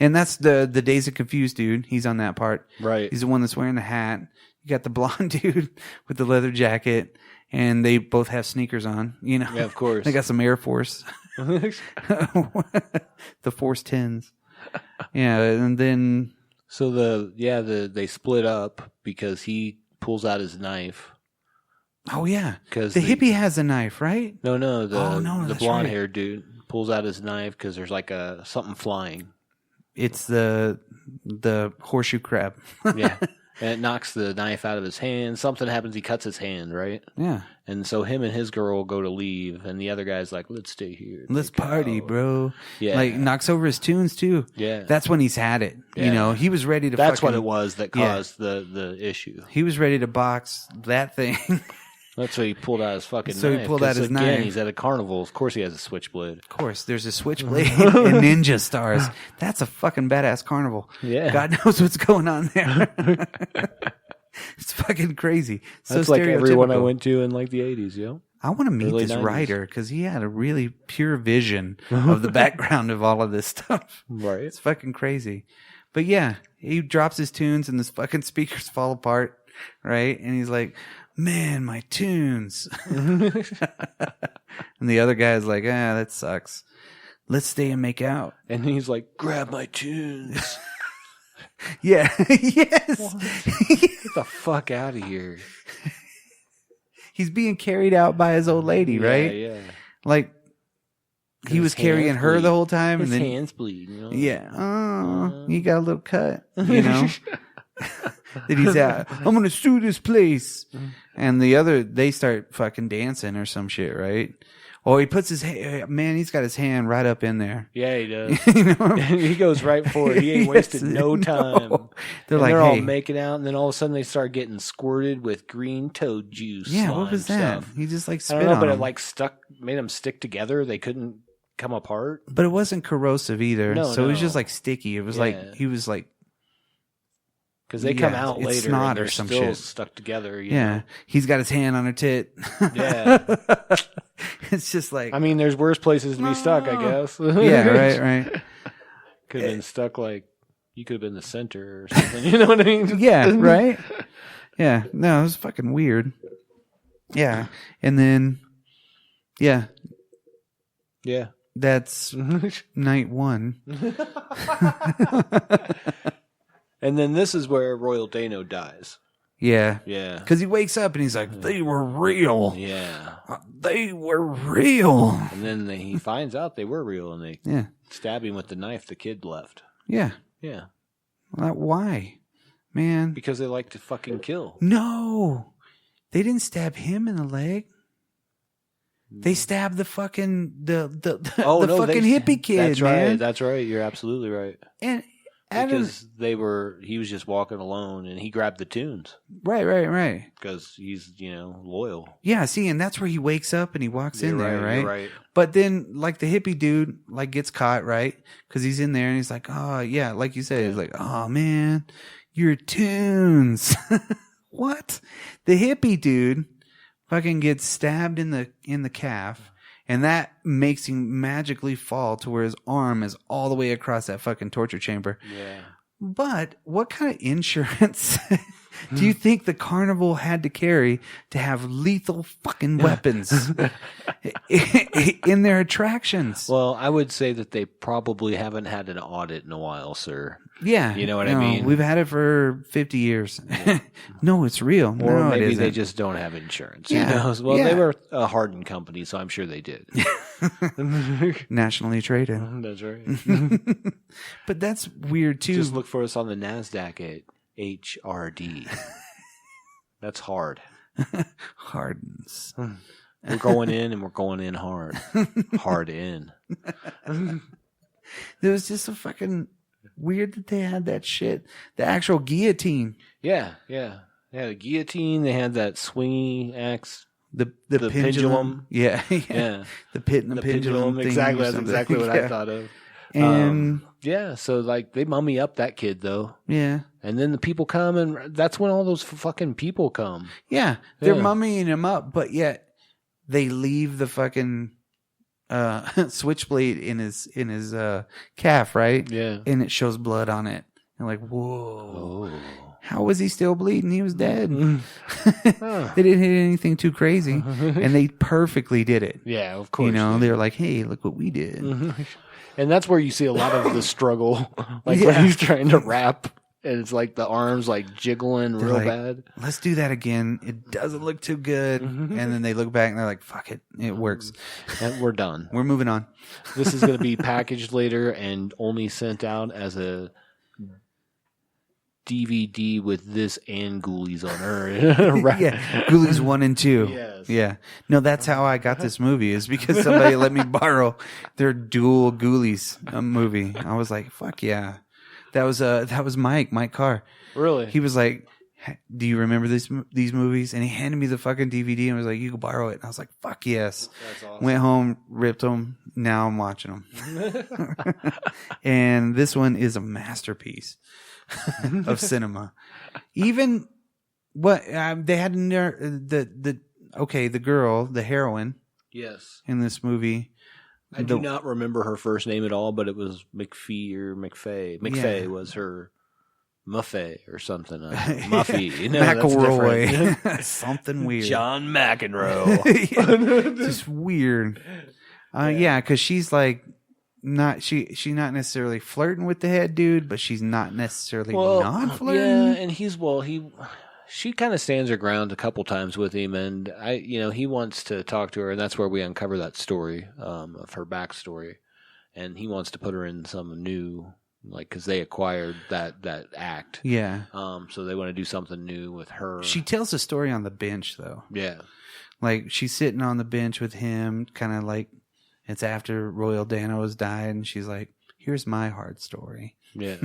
and that's the Days of Confused dude. He's on that part. Right. He's the one that's wearing the hat. You got the blonde dude with the leather jacket, and they both have sneakers on. You know, Yeah, of course. They got some Air Force. The Force 10s. Yeah, and then So they split up because he pulls out his knife. oh yeah, Because the hippie has a knife, right? No, the that's blonde right. haired dude pulls out his knife because there's like something flying. It's the horseshoe crab. Yeah. And it knocks the knife out of his hand. Something happens. He cuts his hand, right? Yeah. And so him and his girl go to leave, and the other guy's like, "Let's stay here. Let's party, bro." Yeah. Like knocks over his tunes too. Yeah. That's when he's had it. Yeah. You know, he was ready to. That's what it was that caused the issue. He was ready to box that thing. That's why he pulled out his fucking knife. So he pulled out his knife. He's at a carnival. Of course, he has a switchblade. Of course, there's a switchblade and ninja stars. That's a fucking badass carnival. Yeah. God knows what's going on there. It's fucking crazy. That's So like everyone I stereotypical. went to in like the 80s, yo. I want to meet Early this 90s. writer because he had a really pure vision of the background of all of this stuff. Right. It's fucking crazy. But yeah, he drops his tunes and his fucking speakers fall apart, right? And he's like, man, my tunes. And the other guy's like, that sucks. Let's stay and make out. And he's like, grab my tunes. Yeah. Yes. Get the fuck out of here. He's being carried out by his old lady, right? Yeah. Like, he His was carrying hands her bleed. the whole time. His And then, hands bleed, you know? yeah. Oh, you got a little cut, you know? That he's out. I'm going to sue this place. And they start fucking dancing or some shit, right? Oh, he puts he's got his hand right up in there. Yeah, he does. You know? He goes right for it. He ain't wasted Yes, no time. no. They're like, all hey. making out, and then all of a sudden they start getting squirted with green toad juice. Yeah, what was that? Stuff. He just like I spit don't know, on but it him. like made them stick together. They couldn't come apart. But it wasn't corrosive either. No, so it was no. just like sticky. It was Yeah. like, he was like, Because they come Yeah, out it's later snot and they're or some still shit. stuck together. You yeah, know? he's got his hand on her tit. Yeah. It's just like, I mean, there's worse places to be stuck, I guess. yeah, right. Could have been stuck like you could have been the center or something. You know what I mean? Yeah, right? Yeah, no, it was fucking weird. Yeah, and then, yeah, Yeah. that's night one. And then this is where Royal Dano dies. Yeah, Yeah. because he wakes up and he's like, they were real. Yeah. They were real. And then he finds out they were real and they Yeah, stab him with the knife the kid left. yeah. Yeah. Well, why? Man. Because they like to fucking kill. No. They didn't stab him in the leg. They stabbed the fucking fucking hippie kid, That's man. right. That's right. You're absolutely right. And Adam, Because he was just walking alone and he grabbed the tunes right. because he's, loyal. Yeah, see, and that's where he wakes up and he walks in there, right? You're right. But then, like, the hippie dude, like, gets caught, right? Because he's in there and he's like, oh, yeah, like you said, he's like, oh, man, your tunes. What? The hippie dude fucking gets stabbed in the calf, and that makes him magically fall to where his arm is all the way across that fucking torture chamber. Yeah. But what kind of insurance do you think the carnival had to carry to have lethal fucking weapons in their attractions? Well, I would say that they probably haven't had an audit in a while, sir. Yeah. You know what I mean? We've had it for 50 years. No, it's real. Or No, it maybe isn't. they just don't have insurance. Yeah. You know? Well, Yeah. they were a hardened company, so I'm sure they did. Nationally traded. That's right. But that's weird too. Just look for us on the NASDAQ at HRD. That's hard. Hardens. We're going in and we're going in hard. Hard in. It was just so fucking weird that they had that shit. The actual guillotine. Yeah. They had a guillotine. They had that swingy axe. The The pendulum. Yeah. Yeah. The pit and the pendulum. thing Exactly. or That's something. exactly what Yeah. I thought of. And Yeah. So, like, they mummy up that kid, though. yeah. And then the people come, and that's when all those fucking people come. Yeah. They're Yeah. mummying him up, but yet they leave the fucking switchblade in his calf, right? Yeah. And it shows blood on it. And like, whoa. Oh. How was he still bleeding? He was dead. Huh. They didn't hit anything too crazy, and they perfectly did it. Yeah, of course. You know, they were like, "Hey, look what we did." And that's where you see a lot of the struggle, like when he's trying to rap, and it's like the arms like jiggling real bad. Let's do that again. It doesn't look too good, and then they look back and they're like, "Fuck it, it works." And we're done. We're moving on. This is going to be packaged later and only sent out as a DVD with this and Ghoulies on her. Right. Yeah, Ghoulies 1 and 2. Yes. Yeah. No, that's how I got this movie, is because somebody let me borrow their dual Ghoulies movie. I was like, fuck yeah. That was Mike Carr. Really? He was like, do you remember these movies? And he handed me the fucking DVD and was like, you can borrow it. And I was like, fuck yes. That's awesome. Went home, ripped them. Now I'm watching them. And this one is a masterpiece of cinema. Even what they had in there, the girl, the heroine, Yes. in this movie. I do not remember her first name at all, but it was McPhee or McFay. McFay was her Muffet or something. Muffy. No, McElroy. Something weird. John McEnroe. Just weird. Yeah, because she's like she's not necessarily flirting with the head dude, but she's not necessarily non-flirting. Yeah, and she kind of stands her ground a couple times with him, and he wants to talk to her, and that's where we uncover that story of her backstory, and he wants to put her in some new, like, because they acquired that act. Yeah. So they want to do something new with her. She tells a story on the bench, though. Yeah. Like, she's sitting on the bench with him, kind of like, it's after Royal Dano has died, and she's like, here's my hard story. Yeah.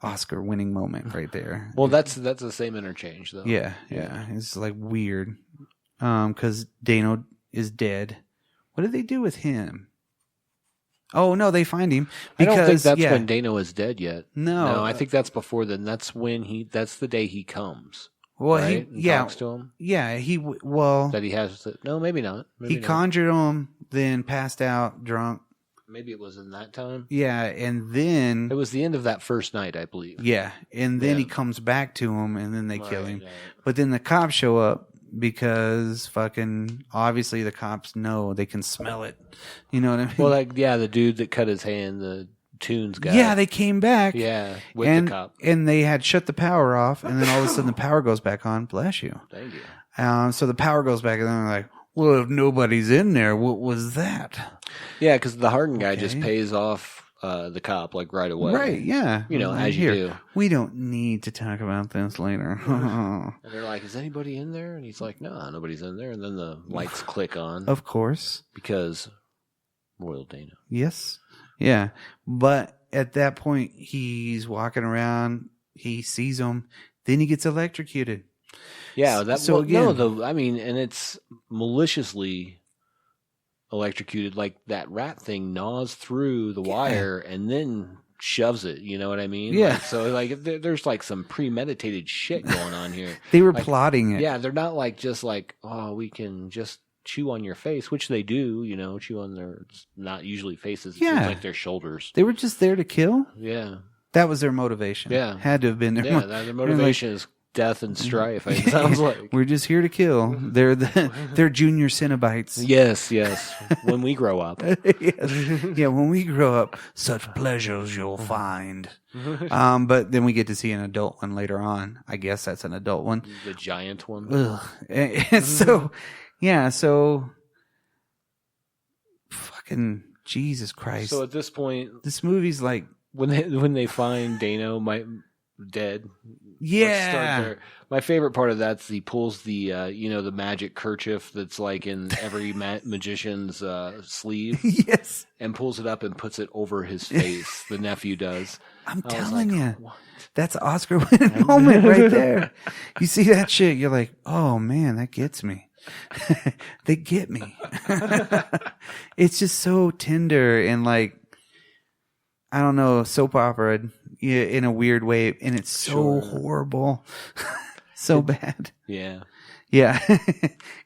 Oscar-winning moment right there. Well, that's the same interchange, though. Yeah. It's like weird. Because Dano is dead. What did they do with him? Oh, no, they find him. Because, I don't think that's when Dano is dead yet. No. I think that's before then. That's that's the day he comes. Well, right? he talks to him. Yeah, that he has. No, maybe not. He conjured him, then passed out, drunk. Maybe it was in that time. Yeah, and then it was the end of that first night, I believe. Yeah, and then he comes back to him, and then they kill him. Right. But then the cops show up because fucking obviously the cops know, they can smell it. You know what I mean? Well, the dude that cut his hand, the Tunes guy. Yeah, they came back. Yeah, with the cop. And they had shut the power off, and then all of a sudden the power goes back on. Bless you. Thank you. So the power goes back, and then they're like, well, if nobody's in there, what was that? Yeah, because the Harden guy just pays off the cop like right away. Right, yeah. As you do. We don't need to talk about this later. And they're like, is anybody in there? And he's like, no, nobody's in there. And then the lights click on. Of course. Because Royal Dano. Yes. Yeah. But at that point, he's walking around. He sees them. Then he gets electrocuted. Yeah. And it's maliciously electrocuted. Like that rat thing gnaws through the wire and then shoves it. You know what I mean? Yeah. There's like some premeditated shit going on here. They were plotting it. Yeah. They're not just like, oh, we can just chew on your face, which they do, chew on their, it's not usually faces. It seems like their shoulders. They were just there to kill? Yeah. That was their motivation. Yeah. Had to have been their their motivation is death and strife, it sounds like. We're just here to kill. They're junior Cenobites. Yes. When we grow up. Yes. Yeah, when we grow up, such pleasures you'll find. But then we get to see an adult one later on. I guess that's an adult one. The giant one. Ugh. And so, yeah, fucking Jesus Christ. So at this point, this movie's like when they find Dano dead. Yeah. Let's start there. My favorite part of that's he pulls the the magic kerchief that's like in every magician's sleeve. Yes. And pulls it up and puts it over his face. The nephew does. I'm telling you. What? That's an Oscar-winning moment right there. You see that shit, you're like, oh man, that gets me. They get me. It's just so tender and like, I don't know, soap opera in a weird way, and it's so horrible, so bad. Yeah.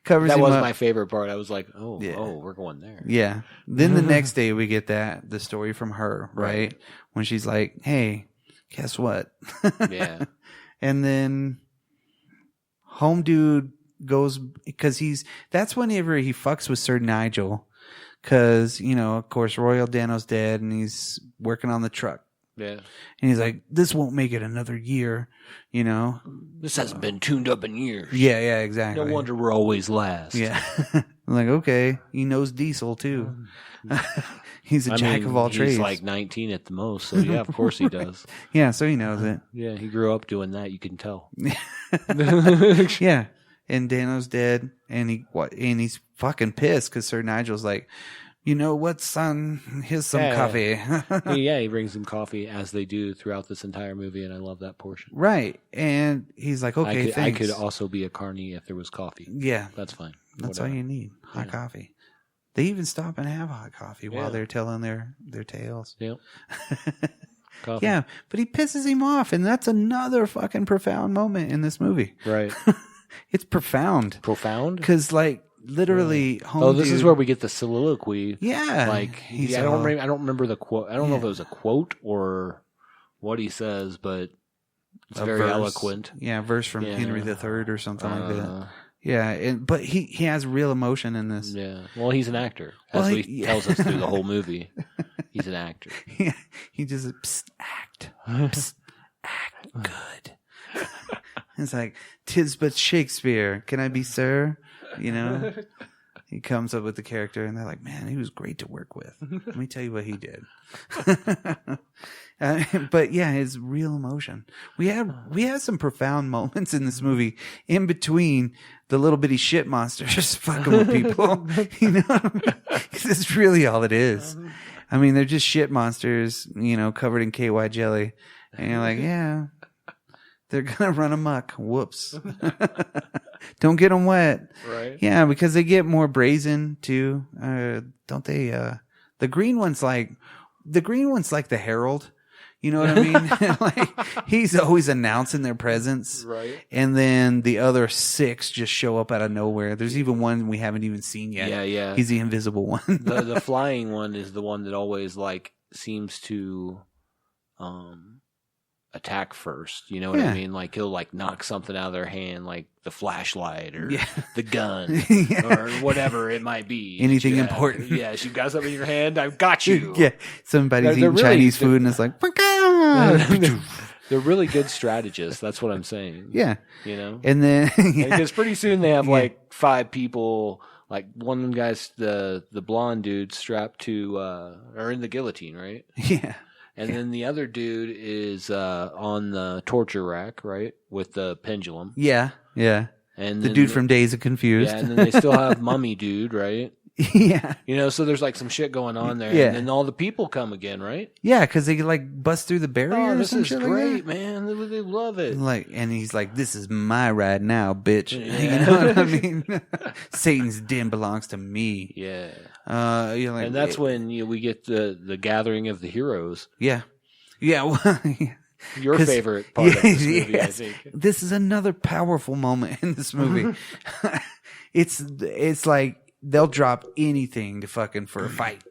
Covers that him was up. My favorite part. I was like, oh, we're going there. Yeah. Then the next day we get the story from her, right? When she's like, hey, guess what? Yeah. And then home dude goes, because that's whenever he fucks with Sir Nigel. Because, of course, Royal Dano's dead and he's working on the truck. Yeah. And he's like, this won't make it another year, This hasn't been tuned up in years. Yeah, exactly. No wonder we're always last. Yeah. I'm like, okay. He knows diesel, too. He's a jack of all trades. He's like 19 at the most, so yeah, of course he does. Yeah, so he knows it. Yeah, he grew up doing that, you can tell. Yeah. And Dano's dead, and he's fucking pissed because Sir Nigel's like, you know what, son? Here's some coffee. Yeah, he brings him coffee, as they do throughout this entire movie, and I love that portion. Right. And he's like, okay, thanks. I could also be a carny if there was coffee. Yeah. That's fine. That's all you need. Hot coffee. They even stop and have hot coffee while they're telling their tales. Yep. Coffee. Yeah, but he pisses him off, and that's another fucking profound moment in this movie. Right. It's profound. Profound? Because, this is where we get the soliloquy. Yeah. I don't remember the quote. I don't know if it was a quote or what he says, but it's very eloquent. Yeah, verse from Henry III or something like that. Yeah, but he has real emotion in this. Yeah. Well, he's an actor. As he tells us through the whole movie. He's an actor. Yeah. He just, act. Psst, act good. It's like, 'tis but Shakespeare. Can I be sir? He comes up with the character, and they're like, man, he was great to work with. Let me tell you what he did. But yeah, his real emotion. We had some profound moments in this movie in between the little bitty shit monsters fucking with people. Because it's really all it is. I mean, they're just shit monsters, covered in KY jelly. And you're like, yeah, they're going to run amok. Whoops. Don't get them wet. Right. Yeah, because they get more brazen too. Don't they? The green one's like the Herald. You know what I mean? Like, he's always announcing their presence. Right. And then the other 6 just show up out of nowhere. There's even one we haven't even seen yet. Yeah. He's the invisible one. the flying one is the one that always seems to attack first. You know what I mean? Like, he'll knock something out of their hand, like the flashlight or the gun or whatever it might be. Anything important. Yes, you've got something in your hand. I've got you. Yeah. Somebody's eating Chinese food and it's like, they're really good strategists. That's what I'm saying. Yeah. And then, because pretty soon they have 5 people. Like, one guy's the blonde dude strapped to, or in the guillotine, right? Yeah. And then the other dude is on the torture rack, right, with the pendulum. Yeah. And the dude from Days of Confused. Yeah, and then they still have Mummy Dude, right? Yeah. So there's some shit going on there. Yeah. And then all the people come again, right? Yeah, because they bust through the barrier. Oh, this is great, man. They love it. And he's like, "This is my ride now, bitch." Yeah. You know what I mean? Satan's den belongs to me. Yeah. And that's when we get the gathering of the heroes. Yeah. Yeah. Well, your favorite part of this movie, I think. This is another powerful moment in this movie. It's like they'll drop anything to for a fight.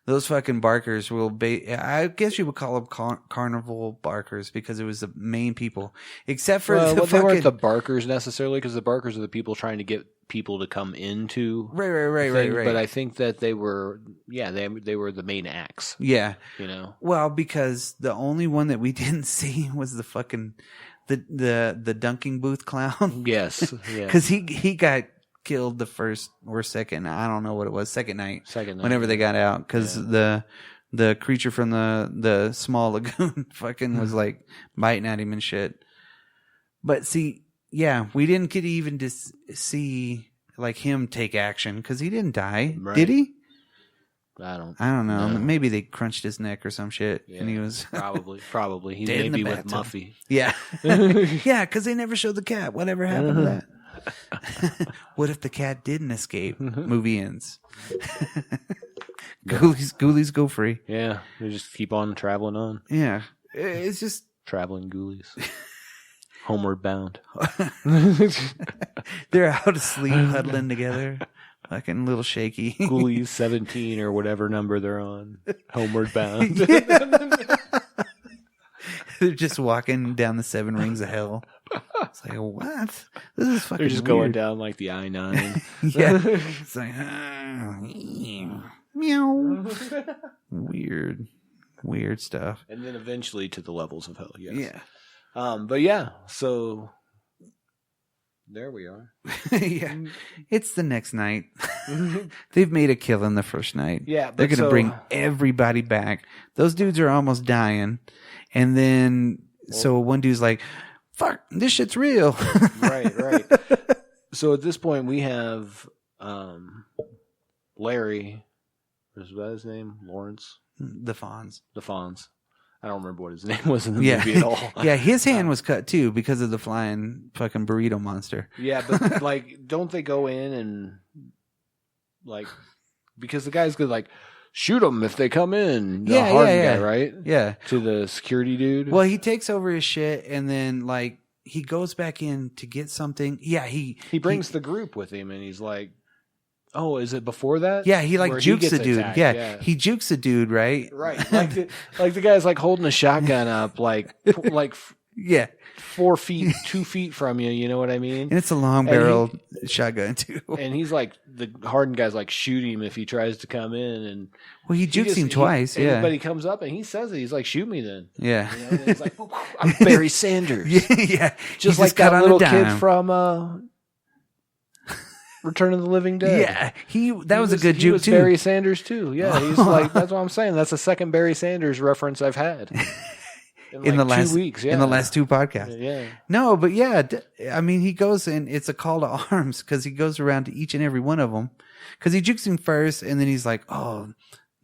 Those fucking barkers I guess you would call them carnival barkers because it was the main people. Except for they weren't the barkers necessarily, because the barkers are the people trying to get people to come into right. But I think that they were they were the main acts. Yeah. Well, because the only one that we didn't see was the fucking the dunking booth clown. Yes. Because he got killed the first or second, I don't know what it was, second night whenever they got out, because the creature from the small lagoon fucking was biting at him and shit. But see, we didn't get even to see him take action because he didn't die, right. Did he? I don't know. Maybe they crunched his neck or some shit, and he was probably he's maybe with Muffy. Yeah, yeah, because they never showed the cat. Whatever happened to that? What if the cat didn't escape? Movie ends. Ghoulies go free. Yeah, they just keep on traveling on. Yeah, it's just traveling ghoulies. Homeward bound. They're out asleep, huddling together, fucking a little shaky. Ghoulies 17 or whatever number they're on. Homeward bound. They're just walking down the 7 rings of hell. It's like, what? This is fucking They're just weird. going down like the I-9. Yeah. It's like, meow. Weird stuff. And then eventually to the levels of hell, yes. Yeah. But yeah, so there we are. Yeah. It's the next night. They've made a killing the first night. Yeah. They're going to bring everybody back. Those dudes are almost dying. And then, so one dude's like, fuck, this shit's real. Right. So at this point, we have Larry. Is that his name? Lawrence? The Fonz. I don't remember what his name was in the movie at all. Yeah, his hand was cut too because of the flying fucking burrito monster. Yeah, but like, don't they go in and like, because the guy's gonna like shoot them if they come in. The hardened guy, right? Yeah. To the security dude. Well, he takes over his shit and then like he goes back in to get something. Yeah, he brings the group with him and he's like, oh, is it before that? Yeah, he like where jukes the dude. attacked? Yeah, he jukes the dude, right? Right. Like the guy's like holding a shotgun up, like yeah, 2 feet from you. You know what I mean? And it's a long barrel shotgun too. And he's like, the hardened guy's like, shoot him if he tries to come in. And well, he jukes him twice. Yeah, but he comes up and he says it. He's like, shoot me then. Yeah. You know? And he's like, I'm Barry Sanders. Yeah. Just like that little kid from Return of the Living Dead. Yeah, that was a good juke too. Barry Sanders too. Yeah, he's like, that's what I'm saying. That's the second Barry Sanders reference I've had in the last 2 weeks. Yeah, in the last 2 podcasts. Yeah. No, but yeah, I mean, he goes and it's a call to arms because he goes around to each and every one of them because he jukes him first and then he's like, oh,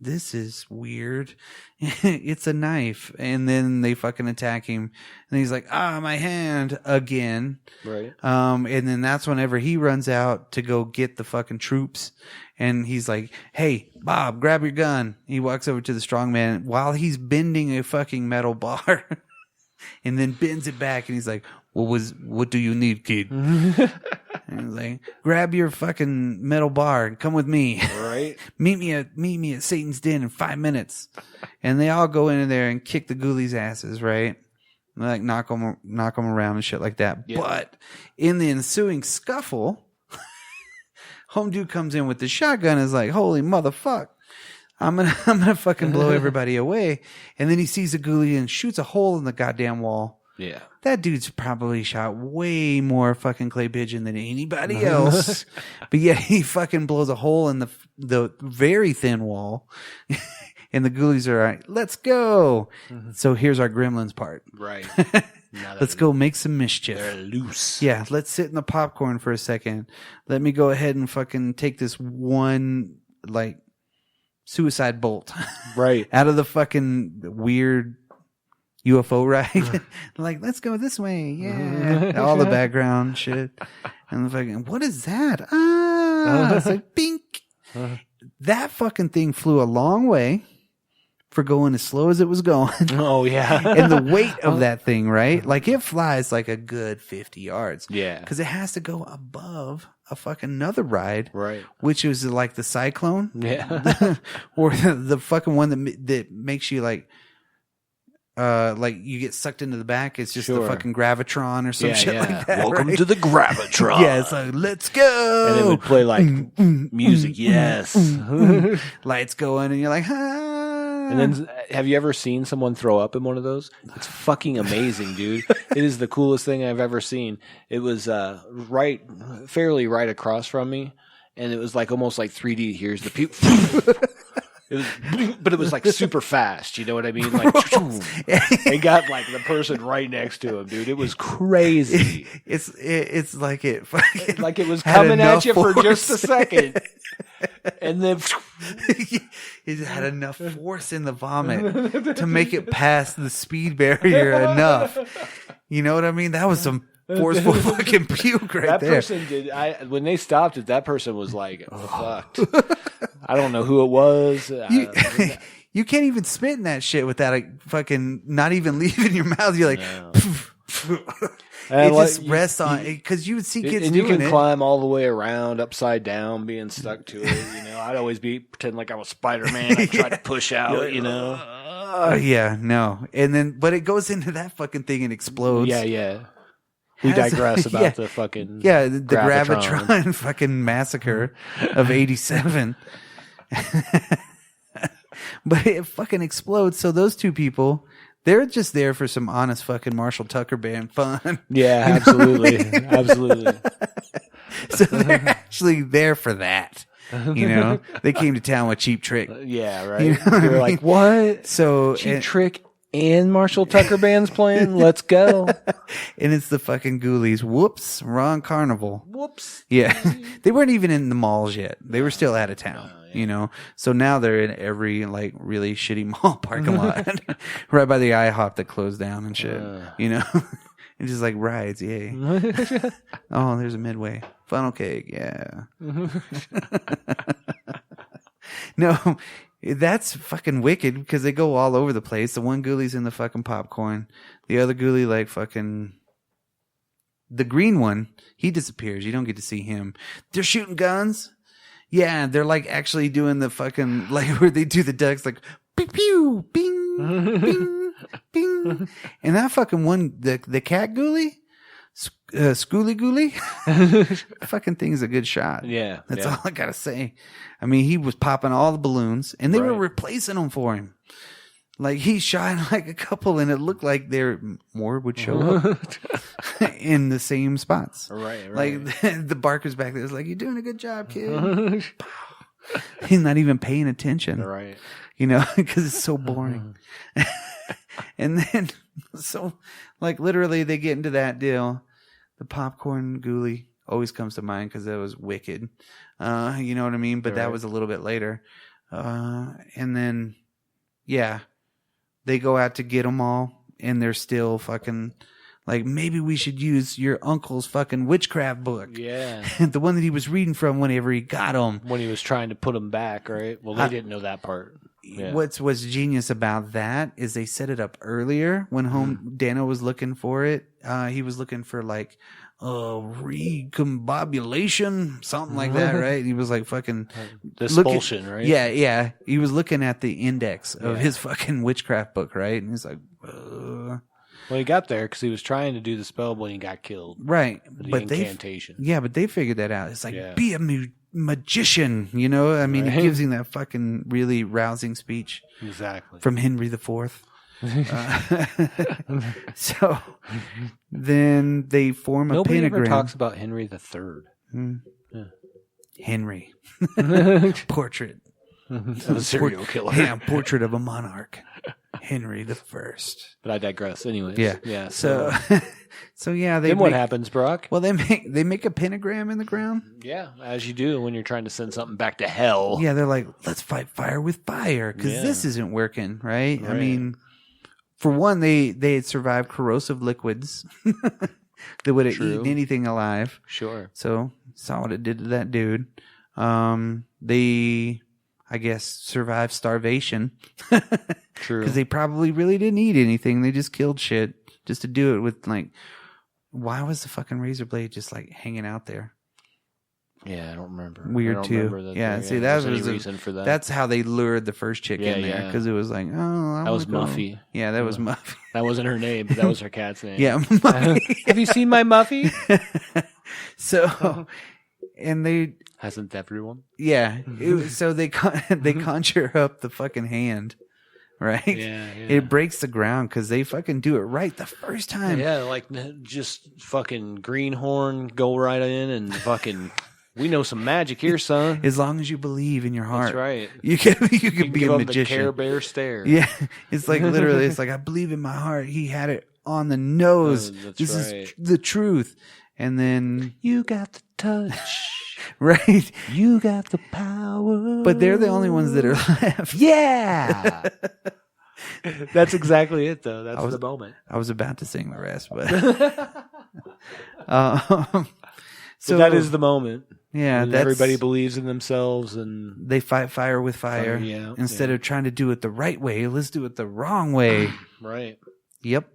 this is weird. It's a knife. And then they fucking attack him. And he's like, my hand again. Right. And then that's whenever he runs out to go get the fucking troops. And he's like, hey, Bob, grab your gun. He walks over to the strong man while he's bending a fucking metal bar and then bends it back. And he's like, what do you need, kid? And he's like, grab your fucking metal bar and come with me. Right. meet me at Satan's Den in 5 minutes. And they all go in there and kick the ghoulies' asses, right? And like knock them around and shit like that. Yeah. But in the ensuing scuffle, home dude comes in with the shotgun and is like, holy motherfuck. I'm gonna fucking blow everybody away. And then he sees a ghoulie and shoots a hole in the goddamn wall. Yeah. That dude's probably shot way more fucking clay pigeon than anybody else. But yet he fucking blows a hole in the very thin wall. And the ghoulies are like, let's go. Mm-hmm. So here's our gremlins part. Right. Let's go make some mischief. They're loose. Yeah, let's sit in the popcorn for a second. Let me go ahead and fucking take this one, like, suicide bolt. Right. Out of the fucking weird UFO ride. Like, let's go this way. Yeah. All the background shit. And the fucking, what is that? It's like, bink. That fucking thing flew a long way for going as slow as it was going. Oh, yeah. And the weight of that thing, right? Like, it flies like a good 50 yards. Yeah. Because it has to go above a fucking another ride. Right. Which is like the Cyclone. Yeah. Or the fucking one that makes you like you get sucked into the back. It's just the fucking Gravitron or some shit like that. Welcome right? to the Gravitron. Yeah, it's like, let's go. And it would play like music. Yes. Lights going and you're like, And then, have you ever seen someone throw up in one of those? It's fucking amazing, dude. It is the coolest thing I've ever seen. It was fairly right across from me, and it was like almost like 3D. Here's the people. But it was like super fast. You know what I mean? Like, it got like the person right next to him, dude. It was crazy. It's like it fucking like it was coming at you for just a second. And then it had enough force in the vomit to make it past the speed barrier enough. You know what I mean? That was some forceful fucking puke right that there. Person did. When they stopped it, that person was like, fucked. I don't know who it was. You can't even spit in that shit without it fucking not even leaving your mouth. You're like, no. It just rests on it because you would see kids and doing it. You can climb all the way around, upside down, being stuck to it. You know, I'd always pretend like I was Spider-Man. I'd try to push out. You know, Yeah, no. And then, but it goes into that fucking thing and explodes. Yeah. We digress about the fucking the Gravitron fucking massacre of 87. But it fucking explodes. So those two people, they're just there for some honest fucking Marshall Tucker band fun. Yeah, absolutely. Absolutely. So they're actually there for that. They came to town with Cheap Trick. Yeah, right. They're like, what? So Cheap Trick and Marshall Tucker band's playing? Let's go. And it's the fucking Ghoulies. Whoops. Wrong carnival. Whoops. Yeah. They weren't even in the malls yet. They were still out of town, So now they're in every like really shitty mall parking lot. Right by the IHOP that closed down and shit. And just like rides, yay. Oh, there's a Midway. Funnel cake, yeah. No, that's fucking wicked because they go all over the place. The one Ghoulie's in the fucking popcorn. The other Ghoulie, like fucking... The green one, he disappears. You don't get to see him. They're shooting guns. Yeah, they're like actually doing the fucking... Like where they do the ducks like... Pew, pew, bing, bing. Bing. And that fucking one, the cat Ghoulie, Schooly Ghoulie, fucking thing is a good shot. Yeah. That's all I gotta say. I mean, he was popping all the balloons and they were replacing them for him. Like he shot like a couple and it looked like more would show up in the same spots. Right. Like the barker's back there was like, you're doing a good job, kid. He's not even paying attention. Right. Because it's so boring. And then, so, like, literally, they get into that deal. The popcorn Ghoulie always comes to mind because that was wicked. You know what I mean? But that was a little bit later. And then, they go out to get them all, and they're still fucking, like, maybe we should use your uncle's fucking witchcraft book. Yeah. The one that he was reading from whenever he got them. When he was trying to put them back, right? Well, they didn't know that part. Yeah. What's genius about that is they set it up earlier when Dano was looking for it. He was looking for like recombobulation, something like that, right? He was like fucking expulsion, right? Yeah. He was looking at the index of his fucking witchcraft book, right? And he's like, Well, he got there because he was trying to do the spell when he got killed. Right. But incantation. But they figured that out. It's like, be a magician, I mean, it gives him that fucking really rousing speech. Exactly. From Henry IV. So then they form a pentagram. Nobody ever talks about Henry III. Yeah. Henry. Portrait. Of a serial killer. Yeah, portrait of a monarch. Henry the First. But I digress. Anyways. Yeah. So yeah, then what happens, Brock? Well, they make a pentagram in the ground. Yeah, as you do when you're trying to send something back to hell. Yeah, they're like, let's fight fire with fire because this isn't working, right? I mean, for one, they had survived corrosive liquids that would have eaten anything alive. Sure. So saw what it did to that dude. They, I guess, survived starvation. True. Because they probably really didn't eat anything. They just killed shit just to do it with like. Why was the fucking razor blade just like hanging out there? Yeah, I don't remember. Weird too. See, that was the reason for that. That's how they lured the first chick in there because it was like, that was Muffy. Yeah, that was Muffy. That wasn't her name, but that was her cat's name. Yeah, Muffy. Have you seen my Muffy? So, and they hasn't everyone? Yeah. So they conjure up the fucking hand. Right? Yeah. It breaks the ground because they fucking do it right the first time. Yeah, like just fucking greenhorn, go right in and fucking, we know some magic here, son. As long as you believe in your heart. That's right. You can be a magician. The Care Bear stare. Yeah. It's like literally, it's like, I believe in my heart. He had it on the nose. This is the truth. And then you got the touch. Right? You got the power. But they're the only ones that are left. Yeah. That's exactly it, though. That's the moment. I was about to sing the rest, but. So that is the moment. Yeah. Everybody believes in themselves and. They fight fire with fire. Instead of trying to do it the right way, let's do it the wrong way. Right. Yep.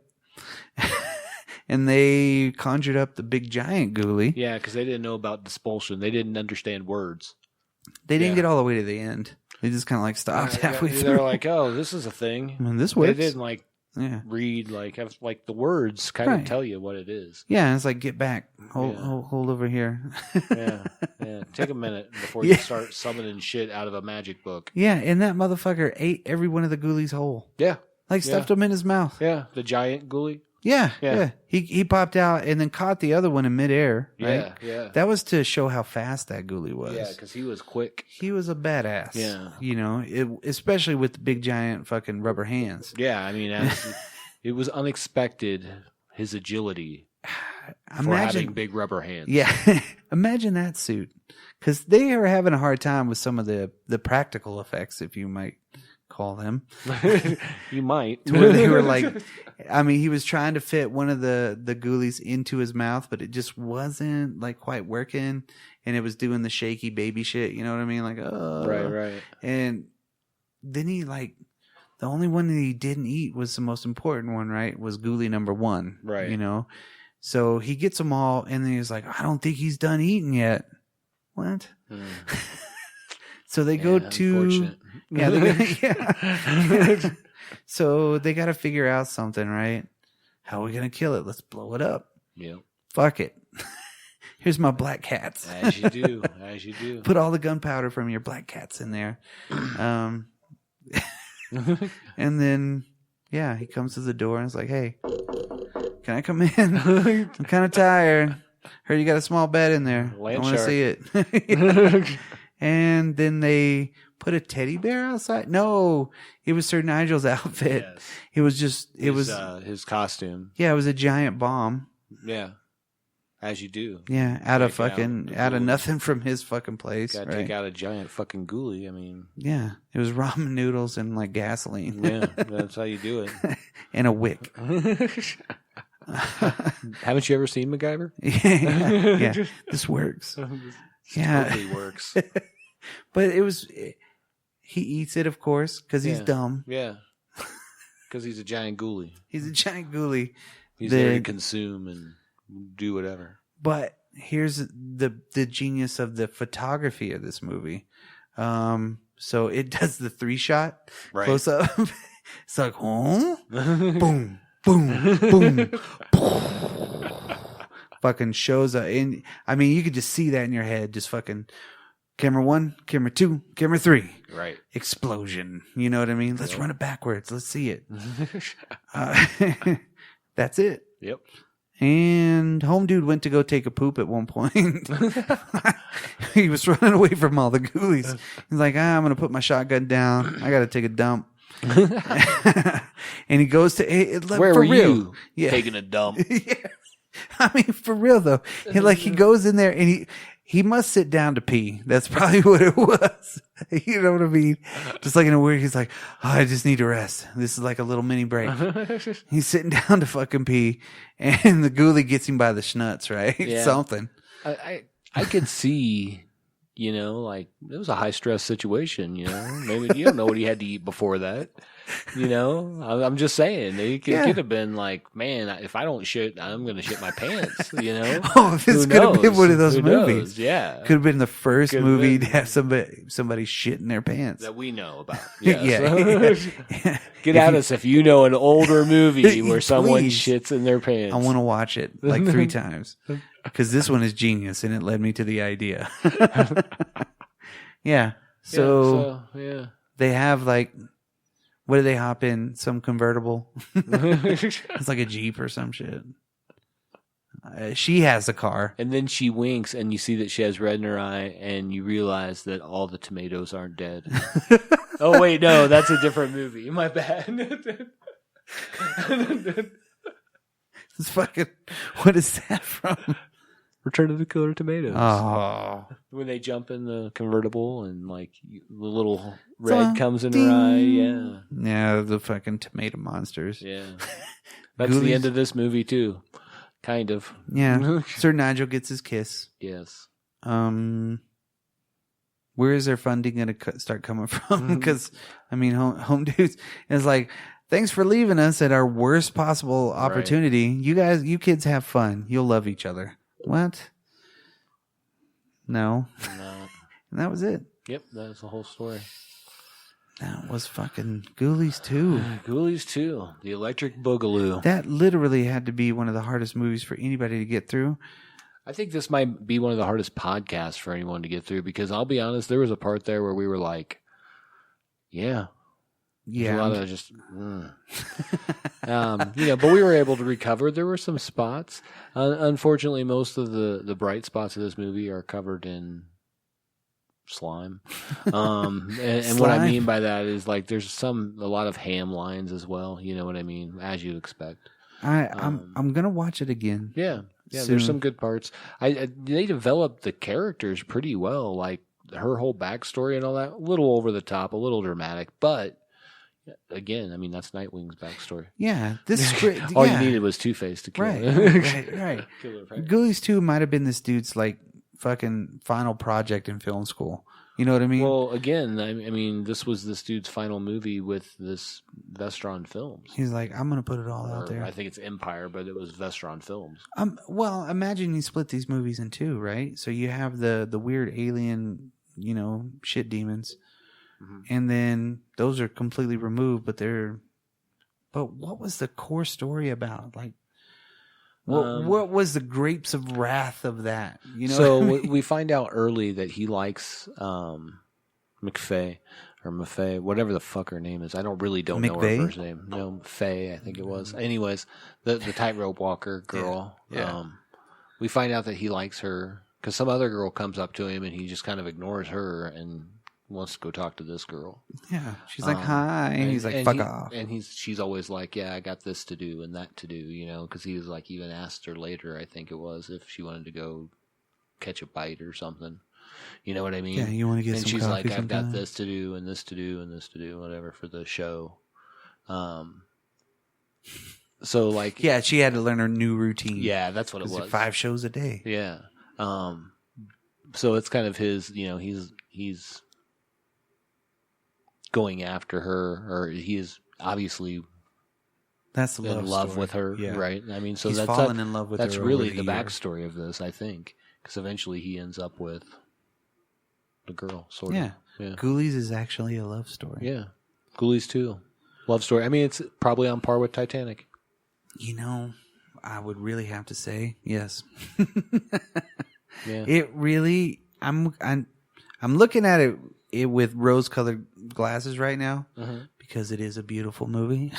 And they conjured up the big giant Ghoulie. Yeah, because they didn't know about dispulsion. They didn't understand words. They didn't get all the way to the end. They just kind of like stopped halfway through. They're like, "Oh, this is a thing." I mean, this works. They didn't like read have the words kind of tell you what it is. Yeah, and it's like, get back, hold over here. yeah. Take a minute before you start summoning shit out of a magic book. Yeah, and that motherfucker ate every one of the ghoulies whole. Yeah, like stuffed them in his mouth. Yeah, the giant ghoulie. Yeah. He popped out and then caught the other one in midair. Right? Yeah. That was to show how fast that ghoulie was. Yeah, because he was quick. He was a badass. Yeah. You know, especially with the big giant fucking rubber hands. Yeah, I mean, it was unexpected, his agility for having big rubber hands. Yeah. Imagine that suit. Because they are having a hard time with some of the practical effects, if you might call them. You might. Where they were like, I mean, he was trying to fit one of the ghoulies into his mouth, but it just wasn't like quite working, and it was doing the shaky baby shit. You know what I mean? Like, oh, right. And then he like, the only one that he didn't eat was the most important one, right? Was ghoulie number 1, right? You know, so he gets them all, and then he's like, I don't think he's done eating yet. What? So they go to so they got to figure out something, right? How are we gonna kill it? Let's blow it up. Yeah. Fuck it. Here's my black cats. As you do. Put all the gunpowder from your black cats in there. And then he comes to the door and is like, "Hey, can I come in? I'm kind of tired. Heard you got a small bed in there. I want to see it." And then they put a teddy bear outside. No, it was Sir Nigel's outfit. Yes. It was just his costume. Yeah, it was a giant bomb. Yeah, as you do. Yeah, out of nothing from his fucking place. Got to take out a giant fucking ghoulie. I mean, yeah, it was ramen noodles and like gasoline. Yeah, that's how you do it. And a wick. Haven't you ever seen MacGyver? Yeah. This works. Totally works. But he eats it, of course, because he's dumb. Yeah. Because he's a giant ghoulie. He's there to consume and do whatever. But here's the genius of the photography of this movie. So it does the 3-shot close up. It's like, boom, boom, boom. Fucking shows up. And I mean, you could just see that in your head. Just fucking camera 1, camera 2, camera 3. Right. Explosion. You know what I mean? Let's run it backwards. Let's see it. That's it. Yep. And home dude went to go take a poop at one point. He was running away from all the ghoulies. He's like, I'm going to put my shotgun down. I got to take a dump. And he goes to... Where were you taking a dump? Yeah. I mean, for real though, he goes in there and he must sit down to pee. That's probably what it was. You know what I mean? Just like in a weird, he's like, I just need to rest. This is like a little mini break. He's sitting down to fucking pee, and the ghoulie gets him by the schnutz, right? Yeah. Something. I could see. Like it was a high stress situation, maybe you don't know what he had to eat before that, I'm just saying it could have been like, man, if I don't shit, I'm going to shit my pants, Oh, this could have been one of those movies. Yeah. Could have been the first movie to have somebody shit in their pants. That we know about. Yes. Yeah. Get at us if you know an older movie where someone shits in their pants. I want to watch it like 3 times. Because this one is genius, and it led me to the idea. Yeah. So they have like, what do they hop in? Some convertible? It's like a Jeep or some shit. She has a car. And then she winks, and you see that she has red in her eye, and you realize that all the tomatoes aren't dead. Oh, wait, no, that's a different movie. My bad. It's fucking, what is that from? Return of the Killer Tomatoes. Oh. When they jump in the convertible and like the little red comes in her eye. Yeah. Yeah, the fucking tomato monsters. Yeah. That's Ghoulies. The end of this movie too. Kind of. Yeah. Sir Nigel gets his kiss. Yes. Where is their funding going to start coming from? Because, I mean, Home Dudes is like, thanks for leaving us at our worst possible opportunity. Right. You kids have fun. You'll love each other. What? No. And that was it. Yep, that was the whole story. That was fucking Ghoulies 2. Ghoulies 2, The Electric Boogaloo. That literally had to be one of the hardest movies for anybody to get through. I think this might be one of the hardest podcasts for anyone to get through because I'll be honest, there was a part there where we were like, yeah. Yeah. A lot of just, but we were able to recover. There were some spots. Unfortunately, most of the bright spots of this movie are covered in slime. And what I mean by that is like there's a lot of ham lines as well. You know what I mean? As you'd expect. I'm gonna watch it again. Yeah. Soon. There's some good parts. They developed the characters pretty well. Like her whole backstory and all that. A little over the top, a little dramatic, but again, I mean that's Nightwing's backstory. Yeah, this script. All you needed was Two-Face to kill him. Right. Ghoulies 2 might have been this dude's like fucking final project in film school. You know what I mean? Well, again, I mean, this was this dude's final movie with this Vestron Films. He's like, I'm going to put it all out there. I think it's Empire, but it was Vestron Films. Well, imagine you split these movies in two, right? So you have the weird alien, shit demons. Mm-hmm. And then those are completely removed, but what was the core story about? Like, what was the grapes of wrath of that? So we find out early that he likes McFay or Maffei, whatever the fuck her name is. I don't know her first name. No, Faye, I think it was. Anyways, the tightrope walker girl. Yeah. We find out that he likes her because some other girl comes up to him and he just kind of ignores her and wants to go talk to this girl. Yeah, she's like, hi, and he's like, fuck off. And she's always like, yeah, I got this to do and that to do, because he was like, even asked her later, I think it was, if she wanted to go catch a bite or something. You know what I mean? Yeah, you want to get and some she's coffee like, I've got sometime? this to do and this to do and this to do, whatever, for the show. So like, yeah, she had to learn her new routine. Yeah, that's what it was. 5 shows a day. Yeah. So it's kind of his, he's going after her, or he is obviously that's the in love story. with her, yeah. right? I mean, so he's that's fallen in love with that's her. really over the years. backstory of this, I think, because eventually he ends up with the girl, sort yeah. of. Yeah, Ghoulies is actually a love story. Yeah, Ghoulies too, love story. I mean, it's probably on par with Titanic. I would really have to say yes. Yeah, it really. I'm looking at it with rose-colored glasses right now because it is a beautiful movie.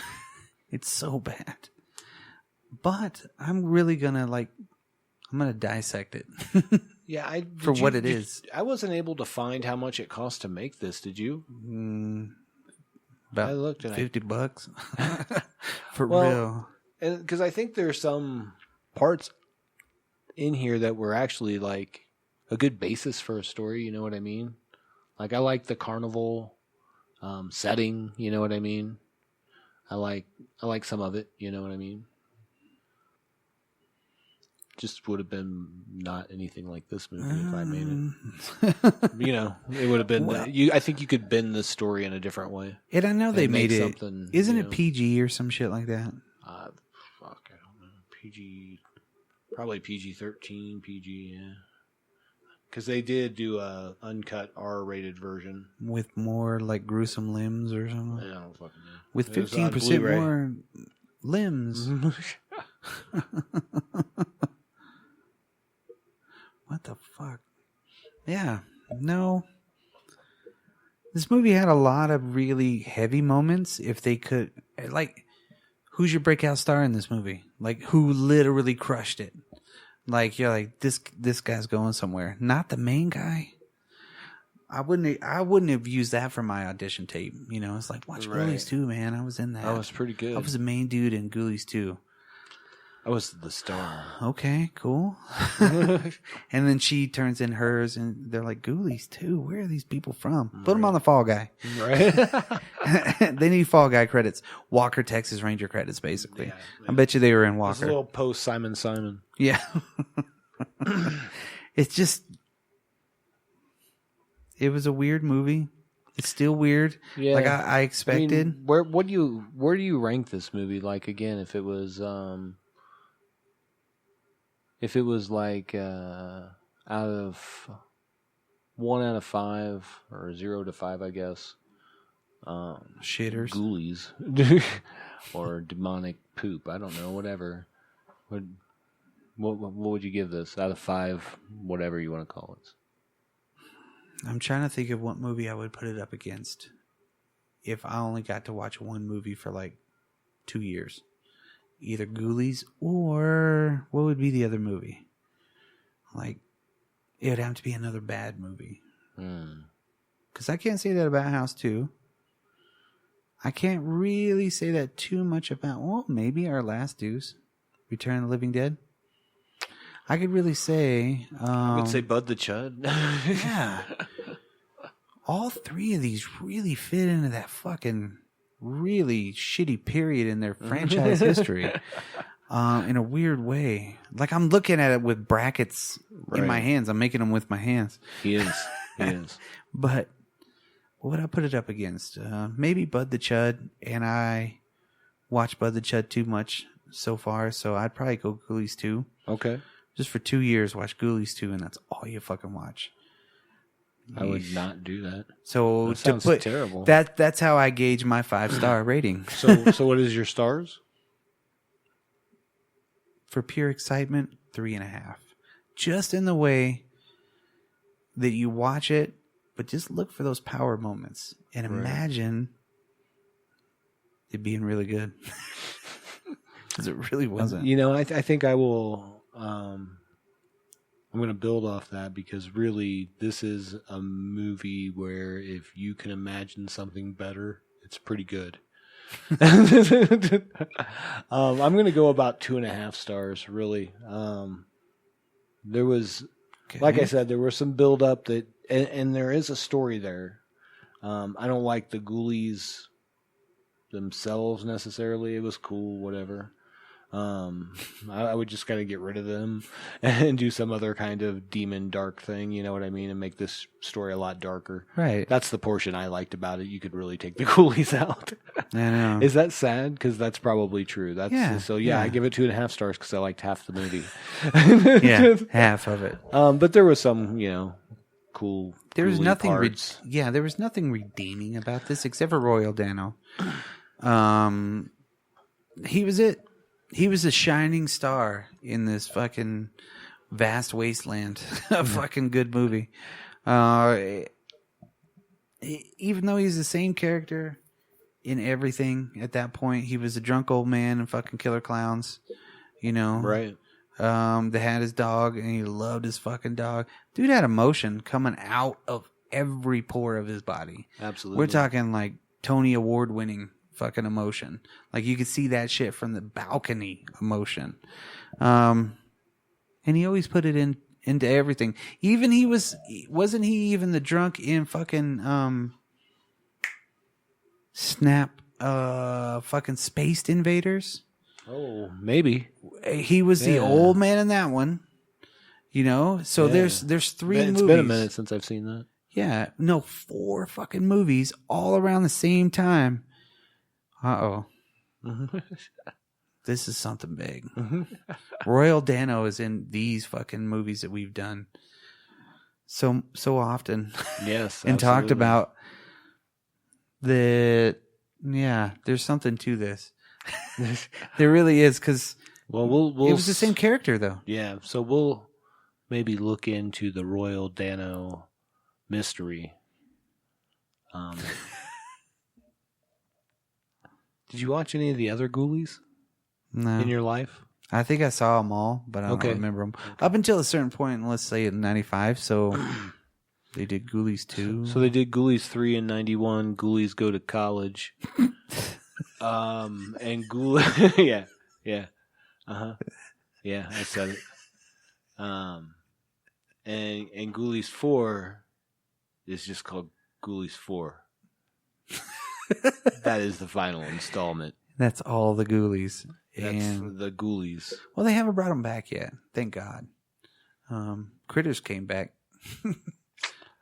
It's so bad, but I'm really gonna dissect it. Yeah, what it is. I wasn't able to find how much it cost to make this. Did you? About I looked and $50 for real. Because I think there's some parts in here that were actually like a good basis for a story. You know what I mean? Like I like the carnival setting. You know what I mean? I like some of it. You know what I mean? Just would have been not anything like this movie if I made it. It would have been. Well, I think you could bend this story in a different way. And I know they made it. Something. Isn't it PG or some shit like that? Fuck, I don't know. PG, probably PG-13, PG. Yeah, because they did do a uncut R-rated version with more like gruesome limbs or something. I don't fucking know. With 15% more limbs. What the fuck? Yeah, no. This movie had a lot of really heavy moments. If they could, who's your breakout star in this movie? Like, who literally crushed it? Like, you're like, this guy's going somewhere. Not the main guy. I wouldn't have used that for my audition tape. It's like, watch Ghoulies 2, man. I was in that. That was pretty good. I was the main dude in Ghoulies 2. I was the star. Okay, cool. And then she turns in hers, and they're like, Ghoulies 2? Where are these people from? Put them on the Fall Guy. Right. They need Fall Guy credits. Walker, Texas Ranger credits, basically. Yeah. I bet you they were in Walker. It's a little post Simon. Yeah. It's just... It was a weird movie. It's still weird. Yeah. Like I expected. I mean, where do you rank this movie? Like, again, if it was like out of 1 out of 5 or 0 to 5, I guess. Shitters. Ghoulies. Or demonic poop. I don't know, whatever. What would you give this out of 5, whatever you want to call it? I'm trying to think of what movie I would put it up against if I only got to watch one movie for like 2 years. Either Ghoulies or what would be the other movie? Like, it would have to be another bad movie. Because I can't say that about House 2. I can't really say that too much about, well, maybe our last Deuce, Return of the Living Dead. I could really say... I would say Bud the Chud. Yeah. All 3 of these really fit into that fucking really shitty period in their franchise history. In a weird way. Like, I'm looking at it with brackets in my hands. I'm making them with my hands. He is. But what would I put it up against? Maybe Bud the Chud. And I watched Bud the Chud too much so far. So I'd probably go Ghoulies 2. Okay. Just for 2 years, watch Ghoulies 2, and that's all you fucking watch. I would not do that. So that sounds terrible. That's how I gauge my 5-star rating. So what is your stars? For pure excitement, 3.5. Just in the way that you watch it, but just look for those power moments and imagine it being really good. Because it really wasn't. You know, I think I will. I'm going to build off that because really, this is a movie where if you can imagine something better, it's pretty good. I'm going to go about 2.5 stars. Really, there was, like I said, there was some build up that, and there is a story there. I don't like the Ghoulies themselves necessarily. It was cool, whatever. I would just kind of get rid of them and do some other kind of demon dark thing, you know what I mean, and make this story a lot darker. Right. That's the portion I liked about it. You could really take the Ghoulies out. I know. Is that sad? Because that's probably true. That's I give it 2.5 stars because I liked half the movie. Yeah, half of it. But there was some, cool. There was nothing. Parts. There was nothing redeeming about this except for Royal Dano. He was it. He was a shining star in this fucking vast wasteland. A fucking good movie. Even though he's the same character in everything at that point, he was a drunk old man and fucking Killer Clowns. Right. They had his dog and he loved his fucking dog. Dude had emotion coming out of every pore of his body. Absolutely. We're talking like Tony Award winning fucking emotion. Like you could see that shit from the balcony emotion. And he always put it into everything. Even wasn't he even the drunk in fucking Snap fucking Spaced Invaders? Oh, maybe. He was the old man in that one. So there's 3 movies. It's been a minute since I've seen that. Yeah. No, 4 fucking movies all around the same time. Uh-oh. This is something big. Royal Dano is in these fucking movies that we've done so often. Yes. And talked about that. Yeah, there's something to this. There really is, because we'll it was the same character, though. Yeah, so we'll maybe look into the Royal Dano mystery. Did you watch any of the other Ghoulies in your life? I think I saw them all, but I don't remember them. Up until a certain point, let's say in 95, so they did Ghoulies 2. So they did Ghoulies 3 in 91, Ghoulies Go to College. And Ghoulies... yeah. Uh-huh. Yeah, I said it. And Ghoulies 4 is just called Ghoulies 4. That is the final installment. That's all the Ghoulies. That's the Ghoulies. Well, they haven't brought them back yet. Thank God. Critters came back.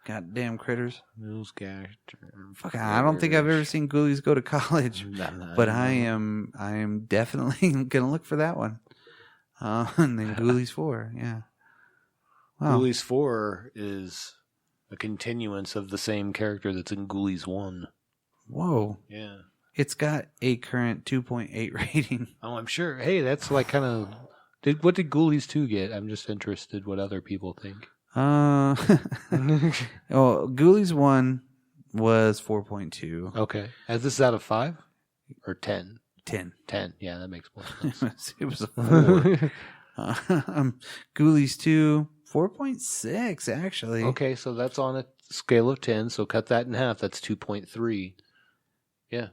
Goddamn Critters. Those guys. Fuck, I don't think I've ever seen Ghoulies Go to College. But I am definitely gonna look for that one. And then Ghoulies 4, yeah. Wow. Ghoulies 4 is a continuance of the same character that's in Ghoulies 1. Whoa. Yeah. It's got a current 2.8 rating. Oh, I'm sure. Hey, that's like kind of. What did Ghoulies 2 get? I'm just interested what other people think. Ghoulies 1 was 4.2. Okay. Is this out of 5 or 10? 10. 10. Yeah, that makes more sense. It was a 4. Ghoulies 2, 4.6, actually. Okay, so that's on a scale of 10, so cut that in half. That's 2.3. Yeah,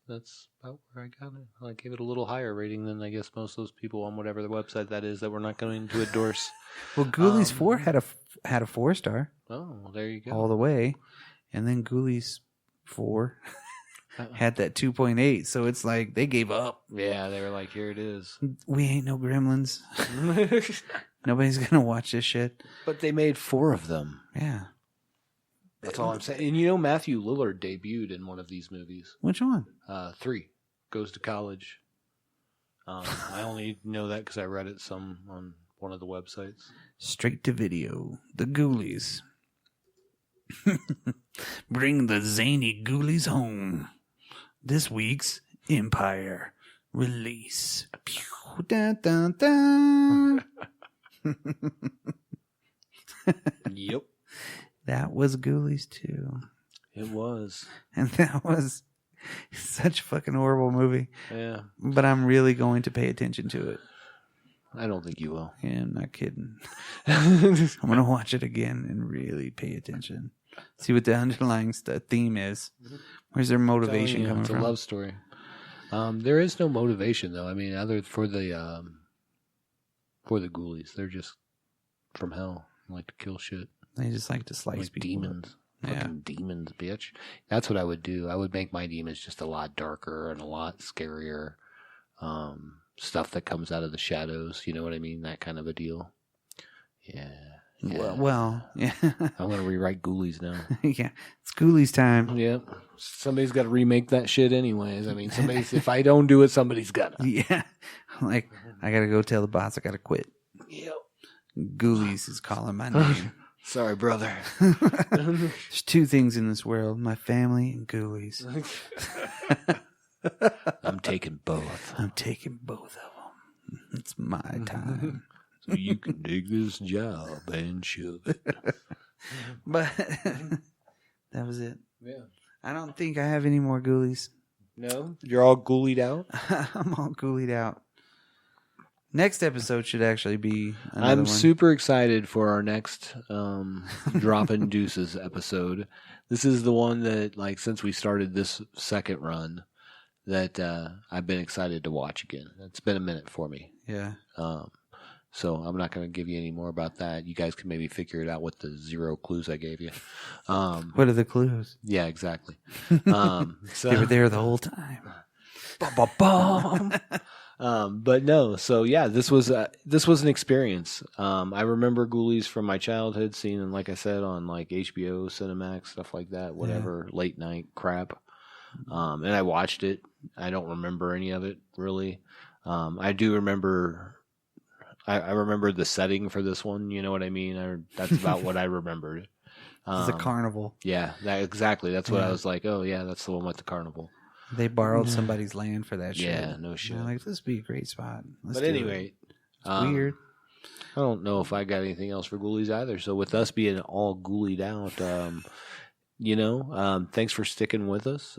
that's about where I got it. I gave it a little higher rating than I guess most of those people on whatever the website that is that we're not going to endorse. Well, Ghoulies 4 had a 4-star. Oh, well, there you go. All the way. And then Ghoulies 4 had that 2.8, so it's like they gave up. Yeah, they were like, here it is. We ain't no gremlins. Nobody's going to watch this shit. But they made 4 of them. Yeah. That's all I'm saying. And Matthew Lillard debuted in one of these movies. Which one? 3. Goes to college. I only know that because I read it on one of the websites. Straight to video. The Ghoulies. Bring the zany Ghoulies home. This week's Empire release. Pew, dun, dun, dun. Yep. That was Ghoulies 2. It was. And that was such a fucking horrible movie. Yeah. But I'm really going to pay attention to it. I don't think you will. Yeah, I'm not kidding. I'm going to watch it again and really pay attention. See what the underlying theme is. Where's their motivation coming it's from? It's a love story. There is no motivation, though. I mean, other for the Ghoulies. They're just from hell. They like to kill shit. They just like to slice like people. Demons. Yeah. Fucking demons, bitch. That's what I would do. I would make my demons just a lot darker and a lot scarier. Stuff that comes out of the shadows. You know what I mean? That kind of a deal. Yeah. Well, yeah. I'm going to rewrite Ghoulies now. Yeah. It's Ghoulies time. Yep. Somebody's got to remake that shit anyways. I mean, if I don't do it, somebody's got to. Yeah. Like, I got to go tell the boss I got to quit. Yep. Ghoulies is calling my name. Sorry, brother. There's 2 things in this world, my family and Ghoulies. I'm taking both. I'm taking both of them. It's my time. So you can take this job and shove it. But that was it. Yeah. I don't think I have any more Ghoulies. No? You're all ghoulied out? I'm all ghoulied out. Next episode should actually be another I'm one. super excited for our next droppin'dueces episode. This is the one that, like, since we started this second run, that I've been excited to watch again. It's been a minute for me. Yeah. So I'm not going to give you any more about that. You guys can maybe figure it out with the 0 clues I gave you. What are the clues? Yeah, exactly. So They were there the whole time. But no, so yeah, this was an experience. I remember Ghoulies from my childhood, seeing them, like I said, on like HBO, Cinemax, stuff like that, whatever, late night crap. And I watched it. I don't remember any of it really. I do remember. I remember the setting for this one. You know what I mean? That's about what I remembered. It's a carnival. Yeah, exactly. That's what I was like. Oh yeah, that's the one with the carnival. They borrowed somebody's land for that shit. Yeah, no shit. Like, this would be a great spot. Let's but do anyway, it's weird. I don't know if I got anything else for Ghoulies either. So with us being all ghoulied out, thanks for sticking with us.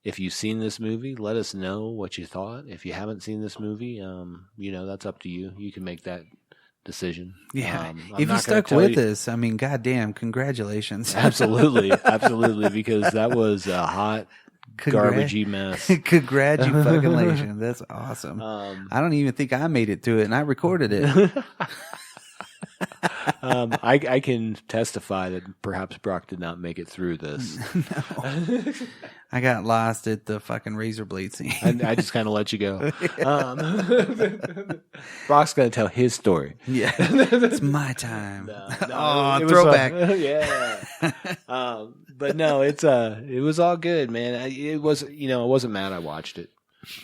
If you've seen this movie, let us know what you thought. If you haven't seen this movie, that's up to you. You can make that decision. Yeah. If you stuck with us, I mean, goddamn, congratulations. Absolutely. Absolutely. Because that was a hot, garbagey mess. Congratulations. That's awesome. I don't even think I made it to it, and I recorded it. I can testify that perhaps Brock did not make it through this. No. I got lost at the fucking razor blade scene. I just kind of let you go. Brock's going to tell his story. Yeah. It's my time. No, throwback. But no, it was all good, man. It was, I wasn't mad I watched it.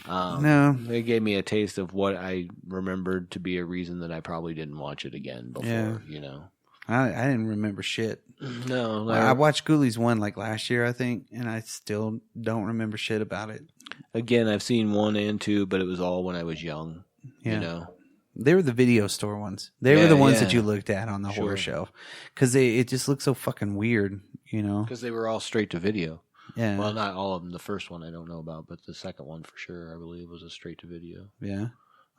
No. It gave me a taste of what I remembered to be a reason that I probably didn't watch it again before, I didn't remember shit. No, I watched Ghoulies 1 like last year, I think, and I still don't remember shit about it. Again, I've seen 1 and 2, but it was all when I was young. Yeah. You know, they were the video store ones. They were the ones that you looked at on the horror shelf because it just looked so fucking weird. You know, because they were all straight to video. Yeah. Well, not all of them. The first one I don't know about, but the second one for sure, I believe, was a straight to video. Yeah.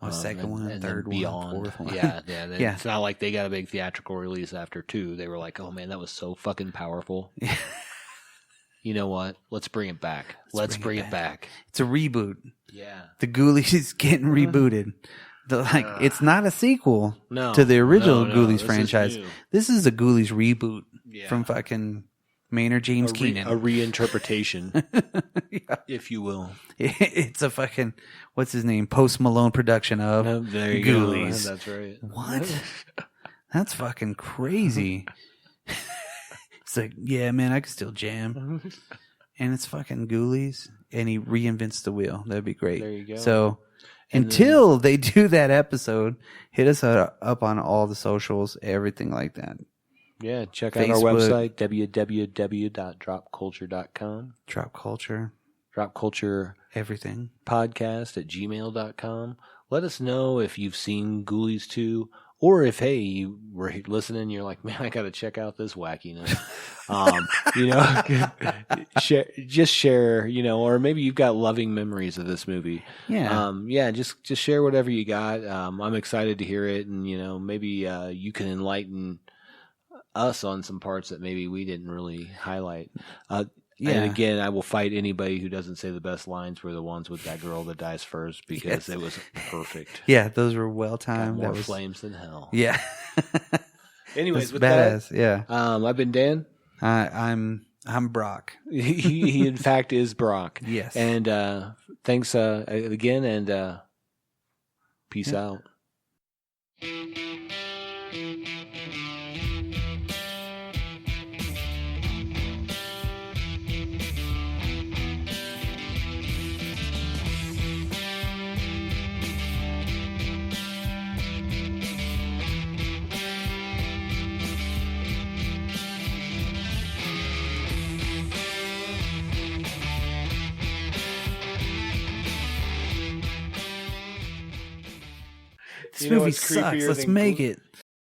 The second one, third one, fourth one. Yeah. It's not like they got a big theatrical release after 2. They were like, oh man, that was so fucking powerful. Yeah. You know what? Let's bring it back. Let's bring it back. It's a reboot. Yeah. The Ghoulies is getting rebooted. It's not a sequel to the original Ghoulies franchise. This is a Ghoulies reboot from fucking Maynard James Keenan. A reinterpretation, if you will. It's a fucking, what's his name? Post Malone production of there you Ghoulies. Go. That's right. What? That's fucking crazy. It's like, yeah, man, I could still jam. And it's fucking Ghoulies, and he reinvents the wheel. That'd be great. There you go. So until they do that episode, hit us up on all the socials, everything like that. Yeah, check out our website, www.droppculture.com. Drop Culture. Drop Culture. Everything. Podcast at gmail.com. Let us know if you've seen Ghoulies 2, or if, hey, you were listening and you're like, man, I got to check out this wackiness. You know, share, you know, or maybe you've got loving memories of this movie. Yeah. Just share whatever you got. I'm excited to hear it. And, you know, maybe you can enlighten us on some parts that maybe we didn't really highlight. And again, I will fight anybody who doesn't say the best lines were the ones with that girl that dies first, because it was perfect. Yeah, those were well timed. More flames than hell. Yeah. Anyways, with badass. that, Yeah. I've been Dan. I'm Brock. He in fact is Brock. Yes. And thanks again, and peace out. This movie sucks. Let's make it.